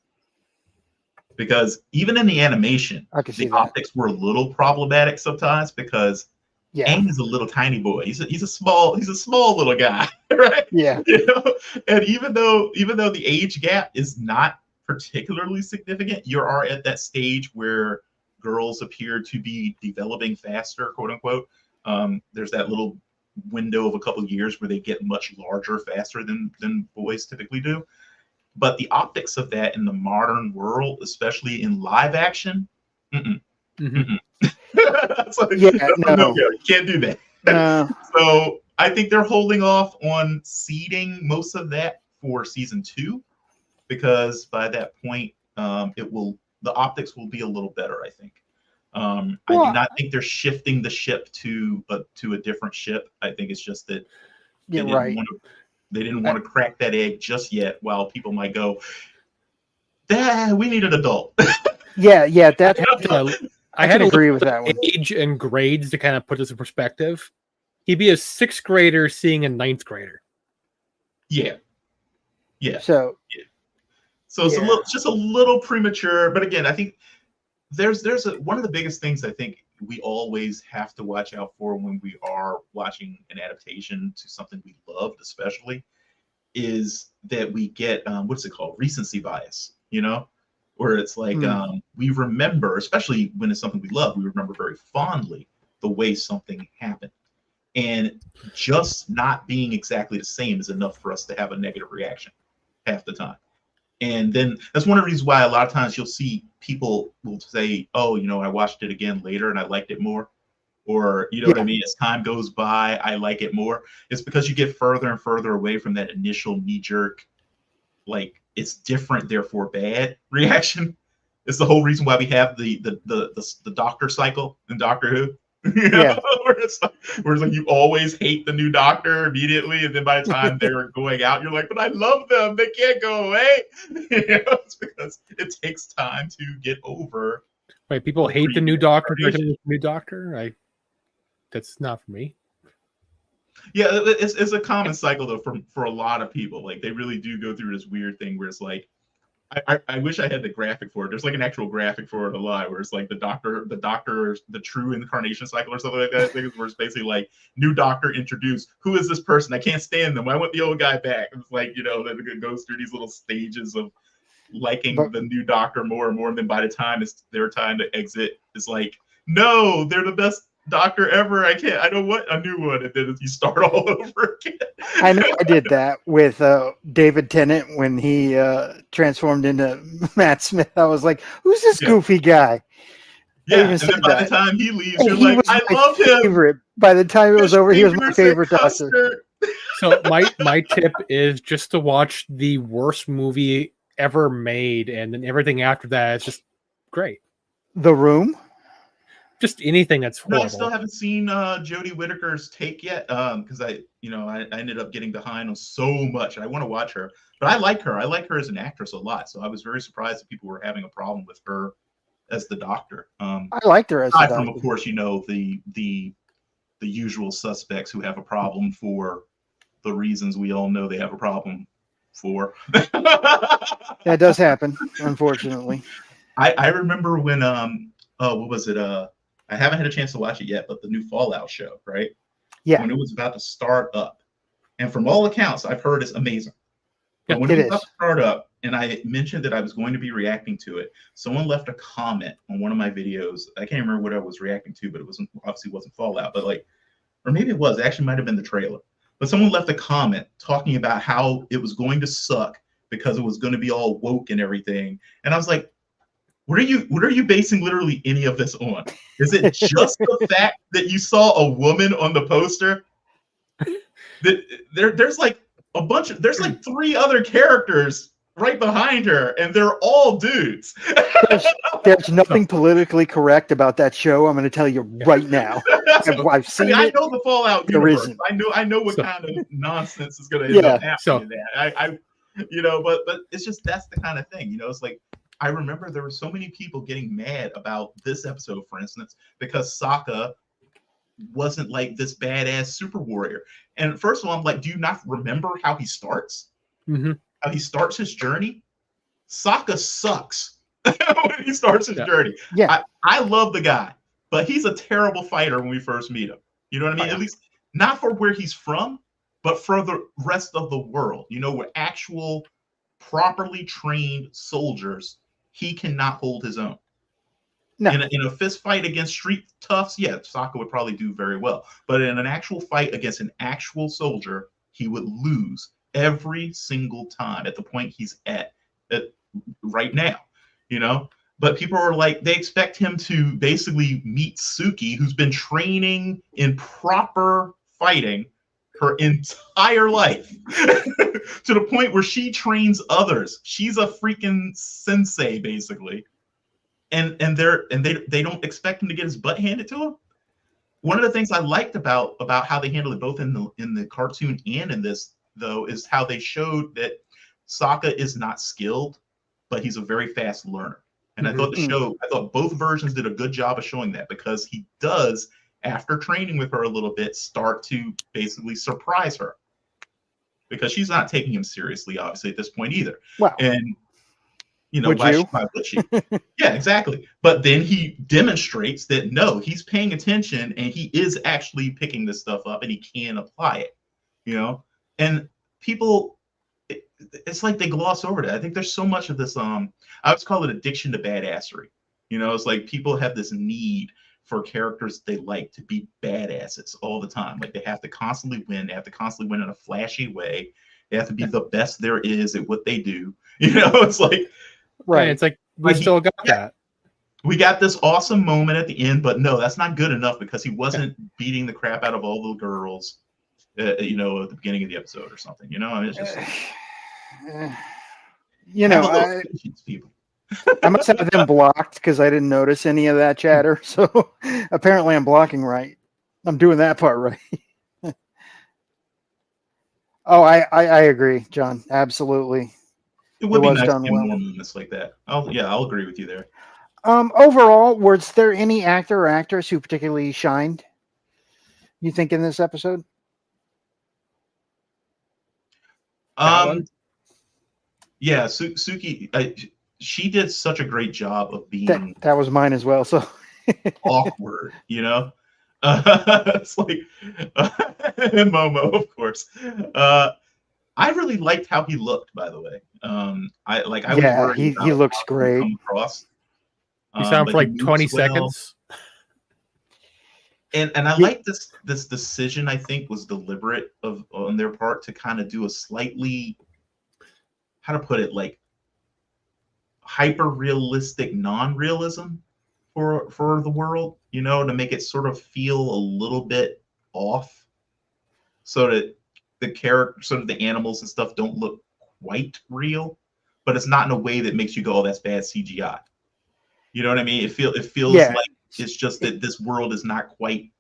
S4: Because even in the animation, the optics were a little problematic sometimes, because Aang is a little tiny boy. He's a small little guy, right?
S3: Yeah.
S4: And even though the age gap is not particularly significant, you are at that stage where girls appear to be developing faster, quote unquote. There's that little window of a couple of years where they get much larger faster than boys typically do. But the optics of that in the modern world, especially in live action, no, you can't do that.
S3: No.
S4: So I think they're holding off on seeding most of that for season 2, because by that point, the optics will be a little better, I think. I do not think they're shifting the ship to a different ship. I think it's just that they didn't want to crack that egg just yet, while people might go, we need an adult.
S3: I had to agree with that one.
S2: Age and grades to kind of put this in perspective. He'd be a 6th grader seeing a 9th grader.
S4: Yeah.
S3: So
S4: it's just a little premature. But again, I think there's one of the biggest things I think we always have to watch out for when we are watching an adaptation to something we loved, especially, is that we get what's it called? Recency bias, where it's like we remember, especially when it's something we love, we remember very fondly the way something happened. And just not being exactly the same is enough for us to have a negative reaction half the time. And then that's one of the reasons why a lot of times you'll see people will say, oh, I watched it again later and I liked it more. Or, what I mean? As time goes by, I like it more. It's because you get further and further away from that initial knee-jerk, like, it's different, therefore bad reaction. It's the whole reason why we have the Doctor cycle in Doctor Who.
S3: Yeah.
S4: Where it's like you always hate the new Doctor immediately, and then by the time they're going out, you're like, but I love them. They can't go away. It's because it takes time to get over.
S2: Wait, people hate the new Doctor. New Doctor? That's not for me.
S4: Yeah, it's a common cycle though for a lot of people. Like they really do go through this weird thing where it's like, I wish I had the graphic for it. There's like an actual graphic for it a lot where it's like the true incarnation cycle or something like that. I think where it's basically like new Doctor introduced. Who is this person? I can't stand them. I want the old guy back. It's like, then it goes through these little stages of liking the new Doctor more and more. And then by the time it's their time to exit, it's like, no, they're the best Doctor ever. I don't want a new one. And then you start all over again.
S3: I know I did that with David Tennant when he transformed into Matt Smith. I was like, who's this goofy guy?
S4: Yeah, and then by the time he leaves, you're like, I love him.
S3: By the time it was over, he was my favorite Doctor.
S2: So my tip is just to watch the worst movie ever made, and then everything after that is just great.
S3: The Room?
S2: Just anything that's horrible.
S4: No, I still haven't seen Jodie Whittaker's take yet, because I ended up getting behind on so much. I want to watch her, but I like her. I like her as an actress a lot, so I was very surprised that people were having a problem with her as the Doctor.
S3: I liked her as the Doctor.
S4: Of course, the usual suspects who have a problem for the reasons we all know they have a problem for.
S3: That does happen, unfortunately.
S4: I remember when what was it? I haven't had a chance to watch it yet, but the new Fallout show, right?
S3: Yeah.
S4: When it was about to start up, and from all accounts, I've heard it's amazing. But when it was about to start up, and I mentioned that I was going to be reacting to it, someone left a comment on one of my videos. I can't remember what I was reacting to, but it obviously wasn't Fallout, but or maybe it was. It actually might have been the trailer. But someone left a comment talking about how it was going to suck because it was going to be all woke and everything. And I was like, what are you basing literally any of this on? Is it just the fact that you saw a woman on the poster? There's like there's like 3 other characters right behind her, and they're all dudes.
S3: There's nothing politically correct about that show. I'm going to tell you right now. I've seen it.
S4: I know the Fallout universe. I know what kind of nonsense is going to end up happening in that. But it's just that's the kind of thing. It's like, I remember there were so many people getting mad about this episode, for instance, because Sokka wasn't like this badass super warrior. And first of all, I'm like, do you not remember how he starts?
S2: Mm-hmm.
S4: How he starts his journey? Sokka sucks when he starts his journey.
S3: Yeah.
S4: I love the guy, but he's a terrible fighter when we first meet him. You know what I mean? At least not for where he's from, but for the rest of the world. Where actual properly trained soldiers, he cannot hold his own. No. In a fist fight against street toughs, Sokka would probably do very well. But in an actual fight against an actual soldier, he would lose every single time at the point he's at right now. But people are like, they expect him to basically meet Suki, who's been training in proper fighting her entire life to the point where she trains others. She's a freaking sensei, basically. And they don't expect him to get his butt handed to him. One of the things I liked about how they handled it both in the cartoon and in this, though, is how they showed that Sokka is not skilled, but he's a very fast learner. And I thought both versions did a good job of showing that, because he does, after training with her a little bit, start to basically surprise her, because she's not taking him seriously, obviously, at this point either.
S3: Wow.
S4: And why would she? Yeah, exactly. But then he demonstrates that no, he's paying attention and he is actually picking this stuff up and he can apply it. And people, it's like they gloss over that. I think there's so much of this. I would call it addiction to badassery. It's like people have this need for characters they like to be badasses all the time. Like they have to constantly win. They have to constantly win in a flashy way. They have to be the best there is at what they do. It's like,
S2: right. It's like we still got that.
S4: We got this awesome moment at the end, but no, that's not good enough, because he wasn't beating the crap out of all the girls, at the beginning of the episode or something. I mean, it's just
S3: people. I must have them blocked because I didn't notice any of that chatter. So apparently I'm blocking right. I'm doing that part right. Oh, I agree, John. Absolutely.
S4: It would be
S3: was
S4: nice to
S3: done
S4: get
S3: well.
S4: more moments like that. I'll agree with you there.
S3: Overall, was there any actor or actress who particularly shined, you think, in this episode?
S4: Yeah, Suki, she did such a great job of being
S3: That was mine as well. So
S4: awkward, you know? It's like Momo, of course. I really liked how he looked, by the way. I was
S3: yeah,
S4: worried
S3: he
S4: about
S3: looks
S4: how he would
S3: great.
S4: come across.
S2: You saw him
S4: But
S2: for
S4: he
S2: like
S4: moves
S2: 20
S4: well.
S2: seconds.
S4: And I like this decision, I think, was deliberate on their part to kind of do a slightly, how to put it, like hyper realistic non-realism for the world, you know, to make it sort of feel a little bit off, so that the character, sort of the animals and stuff, don't look quite real, but it's not in a way that makes you go, "Oh, that's bad CGI." You know what I mean? It feels
S3: Yeah.
S4: like it's just that this world is not quite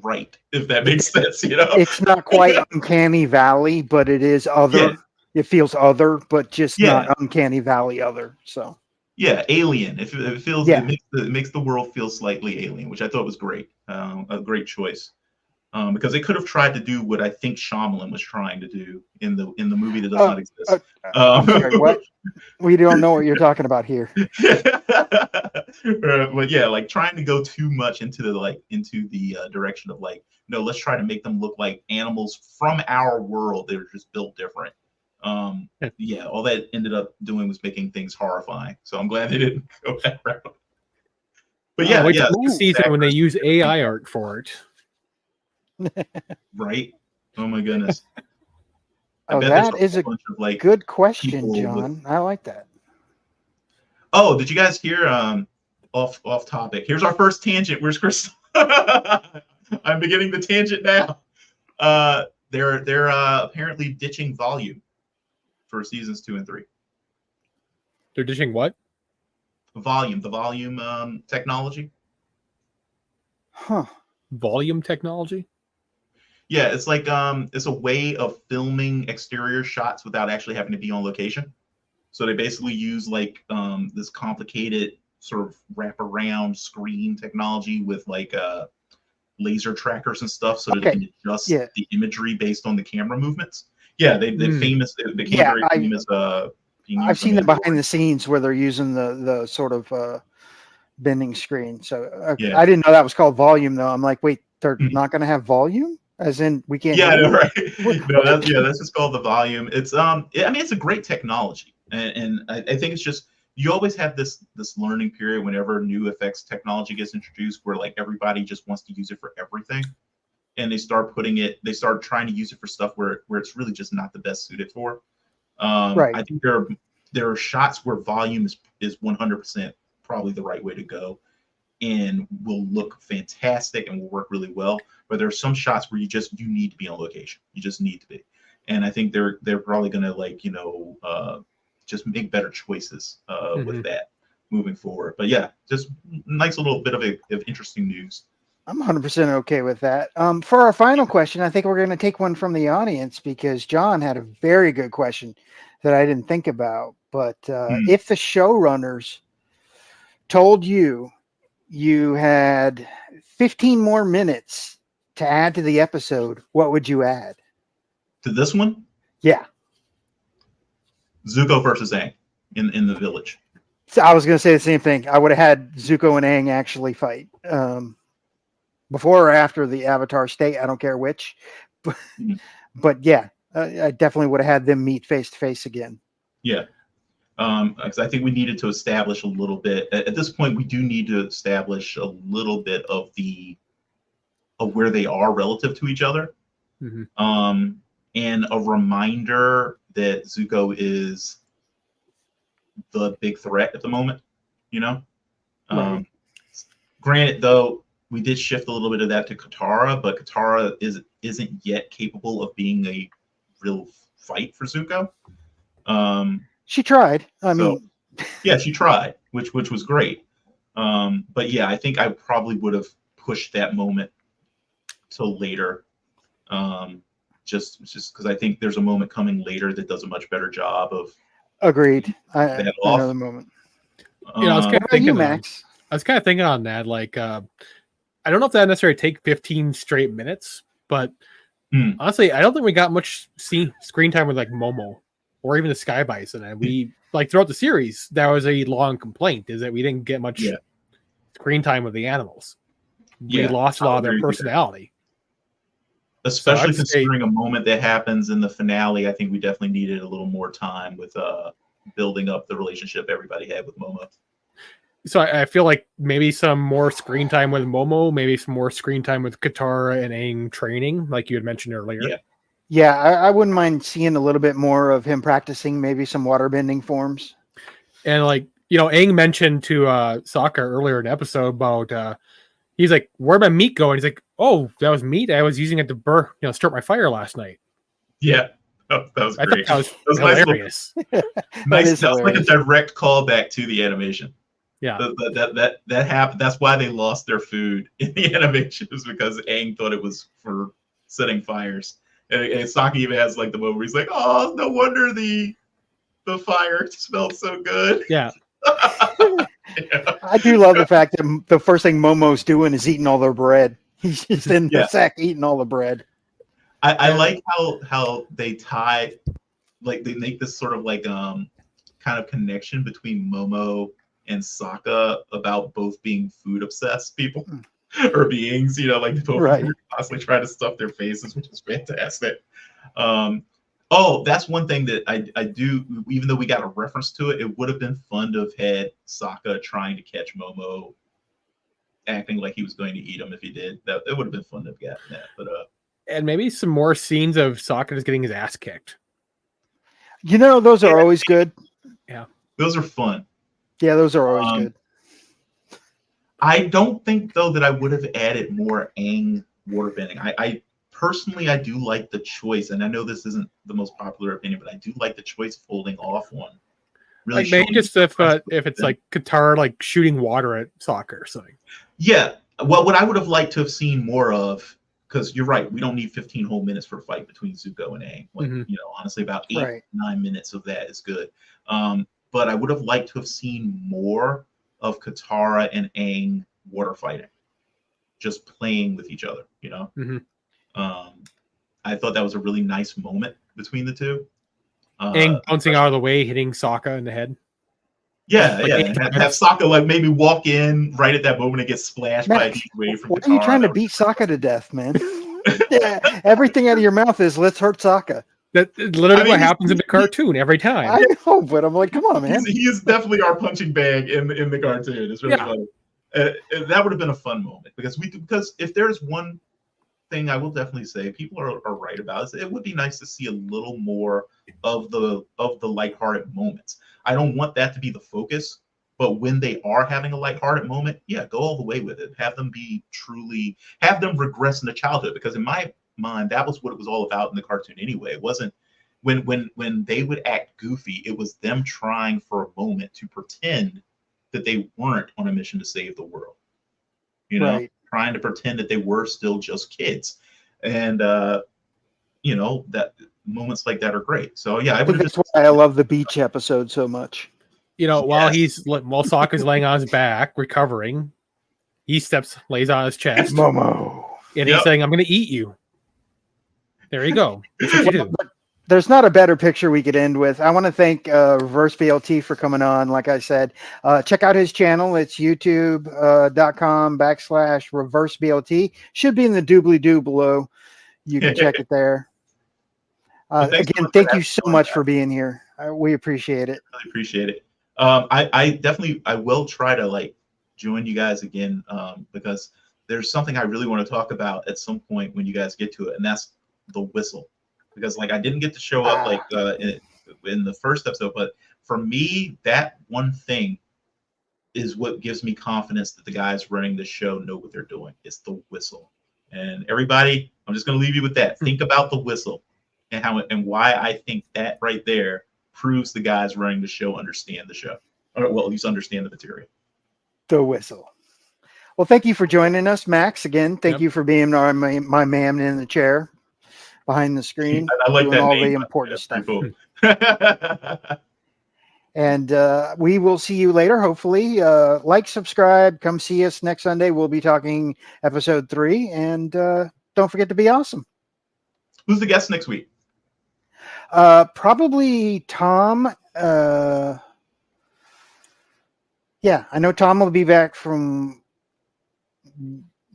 S4: right, if that makes sense. You know,
S3: It's not quite Uncanny Valley, but it is other.
S4: Yeah.
S3: It feels other, but just
S4: Yeah.
S3: not Uncanny Valley other. So
S4: Yeah, alien. It feels,
S3: Yeah.
S4: it makes the world feel slightly alien, which I thought was great. A great choice. Because they could have tried to do what I think Shyamalan was trying to do in the movie that does not exist.
S3: I'm sorry, what? We don't know what you're talking about here.
S4: But yeah, like trying to go too much into the direction of like, no, let's try to make them look like animals from our world. They're just built different. Yeah, all that ended up doing was making things horrifying. So I'm glad they didn't go that route. But yeah,
S2: wait
S4: yeah,
S2: till next season when they use AI art for it.
S4: Right? Oh my goodness.
S3: Oh, that is a
S4: bunch of, like,
S3: good question,
S4: people
S3: John. I like that.
S4: Oh, did you guys hear? Off topic. Here's our first tangent. Where's Chris? I'm beginning the tangent now. They're apparently ditching volume for seasons 2 and 3.
S2: They're ditching what?
S4: The volume technology.
S3: Huh.
S2: Volume technology?
S4: Yeah, it's like it's a way of filming exterior shots without actually having to be on location. So they basically use like this complicated sort of wraparound screen technology with like laser trackers and stuff, so that they can adjust the imagery based on the camera movements. Yeah, they became very famous.
S3: I've seen them behind the scenes where they're using the sort of bending screen. So I didn't know that was called volume, though. I'm like, wait, they're not going to have volume, as in we can't.
S4: Yeah, no, right. No, that's just called the volume. It's I mean, it's a great technology, and I think it's just, you always have this learning period whenever new effects technology gets introduced, where like everybody just wants to use it for everything, and they start trying to use it for stuff where it's really just not the best suited for.
S3: Right.
S4: I think there are shots where volume is 100% probably the right way to go, and will look fantastic and will work really well. But there are some shots where you need to be on location. You just need to be. And I think they're probably going to, like, just make better choices with that moving forward. But yeah, just nice little bit of interesting news.
S3: I'm 100% okay with that. For our final question, I think we're going to take one from the audience, because John had a very good question that I didn't think about. But if the showrunners told you had 15 more minutes to add to the episode, what would you add?
S4: To this one?
S3: Yeah.
S4: Zuko versus Aang in the village.
S3: So I was going to say the same thing. I would have had Zuko and Aang actually fight. Before or after the Avatar state, I don't care which. But yeah, I definitely would have had them meet face to face again.
S4: Yeah. Because I think we needed to establish a little bit. At this point, we do need to establish a little bit of where they are relative to each other. And a reminder that Zuko is the big threat at the moment,
S3: Right.
S4: Granted, though, we did shift a little bit of that to Katara, but Katara isn't yet capable of being a real fight for Zuko.
S3: She tried. I mean,
S4: Yeah, she tried, which was great. But yeah, I think I probably would have pushed that moment till later. Just because I think there's a moment coming later that does a much better job of
S3: Agreed.
S4: that
S3: I know
S4: off.
S3: the moment.
S2: I was
S4: Um,
S2: kind
S3: What
S2: of
S3: about you,
S2: thinking
S3: Max?
S2: I was kind of thinking on that, like, I don't know if that necessarily take 15 straight minutes, but
S4: Hmm.
S2: honestly, I don't think we got much screen time with like Momo or even the Sky Bison. And we like throughout the series, that was a long complaint, is that we didn't get much
S4: Yeah.
S2: screen time with the animals. We
S4: Yeah,
S2: lost a lot
S4: I'll
S2: of their
S4: agree with you there.
S2: personality.
S4: Especially
S2: I'd say,
S4: considering a moment that happens in the finale, I think we definitely needed a little more time with building up the relationship everybody had with Momo.
S2: so I feel like maybe some more screen time with Momo, maybe some more screen time with Katara and Aang training, like you had mentioned earlier.
S4: Yeah.
S3: Yeah, I wouldn't mind seeing a little bit more of him practicing maybe some waterbending forms.
S2: And like, Aang mentioned to Sokka earlier in the episode about he's like, where'd my meat go? And he's like, oh, that was meat. I was using it to start my fire last night.
S4: Yeah, that was
S2: I thought
S4: great.
S2: that was
S4: That was a nice little,
S2: hilarious.
S3: Is
S4: that was like a
S3: hilarious.
S4: direct callback to the animation.
S2: Yeah.
S4: That happened. That's why they lost their food in the animation, is because Aang thought it was for setting fires. And Saki even has like the moment where he's like, "Oh, no wonder the fire smelled so good."
S2: Yeah.
S4: Yeah.
S3: I do love the fact that the first thing Momo's doing is eating all their bread. He's just in the
S4: Yeah.
S3: sack eating all the bread.
S4: I
S2: Yeah.
S4: like how they tie, like they make this sort of like kind of connection between Momo and Sokka about both being food obsessed people or beings, like both
S3: Right.
S4: constantly trying to stuff their faces, which is fantastic. Oh, that's one thing that I do, even though we got a reference to it, it would have been fun to have had Sokka trying to catch Momo acting like he was going to eat him if he did. That it would have been fun to have gotten that. But
S2: And maybe some more scenes of Sokka just getting his ass kicked.
S3: Those are always good.
S4: those are fun.
S3: Yeah, those are always good.
S4: I don't think though that I would have added more Aang waterbending. I personally, I do like the choice, and I know this isn't the most popular opinion, but I do like the choice of holding off one. Really,
S2: Like maybe
S4: showing
S2: just
S4: the
S2: if
S4: rest of
S2: it's
S4: them.
S2: like Qatar like shooting water at Sokka or something.
S4: Yeah, well, what I would have liked to have seen more of, because you're right, we don't need 15 whole minutes for a fight between Zuko and Aang. Like,
S2: Mhm.
S4: honestly, about 8,
S3: Right.
S4: 9 minutes of that is good. But I would have liked to have seen more of Katara and Aang water fighting, just playing with each other.
S2: Mhm.
S4: I thought that was a really nice moment between the two.
S2: Aang bouncing out of the way, hitting Sokka in the head.
S4: Yeah,
S2: Like,
S4: yeah. And have Sokka like maybe walk in right at that moment and get splashed by a
S3: Max,
S4: huge wave from
S3: why
S4: Katara.
S3: are you trying to
S4: That
S3: beat Sokka to death, man? Yeah, everything out of your mouth is "let's hurt Sokka."
S2: That's literally what
S4: he's-
S2: happens in the cartoon every time.
S3: I know, but I'm like, come on, man.
S4: he is definitely our punching bag in the cartoon. It's really
S2: Yeah.
S4: funny. That would have been a fun moment because if there's one thing I will definitely say people are right about is it would be nice to see a little more of the lighthearted moments. I don't want that to be the focus, but when they are having a lighthearted moment, yeah, go all the way with it. Have them have them regress into childhood, because in my mind that was what it was all about in the cartoon anyway. It wasn't when they would act goofy, it was them trying for a moment to pretend that they weren't on a mission to save the world.
S3: Right.
S4: Trying to pretend that they were still just kids. And that moments like that are great. So yeah, I
S3: I
S4: would
S3: think
S4: have
S3: that's why I love the beach episode so much.
S2: While
S4: Yes.
S2: while Sokka's laying on his back recovering, he lays on his chest,
S3: Momo.
S2: and
S4: Yep.
S2: he's saying, "I'm going to eat you." There you go. That's what you do.
S3: There's not a better picture we could end with. I want to thank reverseBLT for coming on. Like I said, check out his channel. It's youtube.com/reverseBLT. Should be in the doobly-doo below. You can check it there.
S4: Well, thanks so
S3: Again,
S4: much
S3: thank
S4: for
S3: you
S4: having
S3: so
S4: me on,
S3: much
S4: guys.
S3: for being here. We appreciate it.
S4: Really appreciate it. I definitely will try to join you guys again, because there's something I really want to talk about at some point when you guys get to it, and that's the whistle. Because I didn't get to show up in the first episode, but for me, that one thing is what gives me confidence that the guys running the show know what they're doing. It's the whistle. And everybody, I'm just going to leave you with that. Think about the whistle and why I think that right there proves the guys running the show understand the show. or well, at least understand the material.
S3: The whistle. Well, thank you for joining us, Max. Again, thank you for being my man in the chair behind the screen,
S4: I like
S3: doing
S4: that
S3: all
S4: name.
S3: the important stuff.
S4: Cool.
S3: And we will see you later, hopefully. Like, subscribe, come see us next Sunday. We'll be talking episode 3. And don't forget to be awesome.
S4: Who's the guest next week?
S3: Probably Tom. Yeah, I know Tom will be back from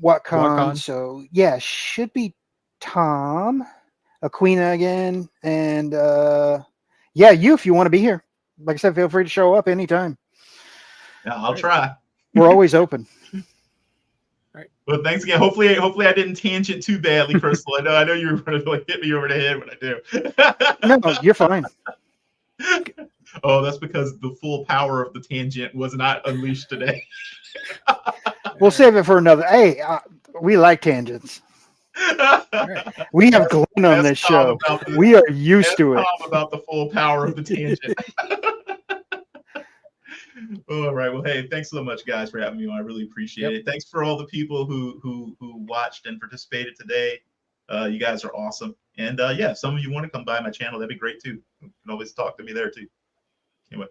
S3: WhatCon. So, yeah, should be Tom, Aquina again. And, yeah, you, if you want to be here. Like I said, feel free to show up anytime.
S4: Yeah, I'll try.
S3: We're always open.
S2: Right.
S4: Well, thanks again. Hopefully I didn't tangent too badly, Crystal. I know you were going to like hit me over the head when I do.
S3: No, you're fine.
S4: Oh, that's because the full power of the tangent was not unleashed today.
S3: We'll save it for another. Hey, we like tangents. We have Glenn on this show. We are used to it.
S4: Tom about the full power of the tangent. All right. Well, hey, thanks so much, guys, for having me on. I really appreciate it. Thanks for all the people who watched and participated today. You guys are awesome. And yeah, if some of you want to come by my channel, that'd be great too. You can always talk to me there too. Anyway.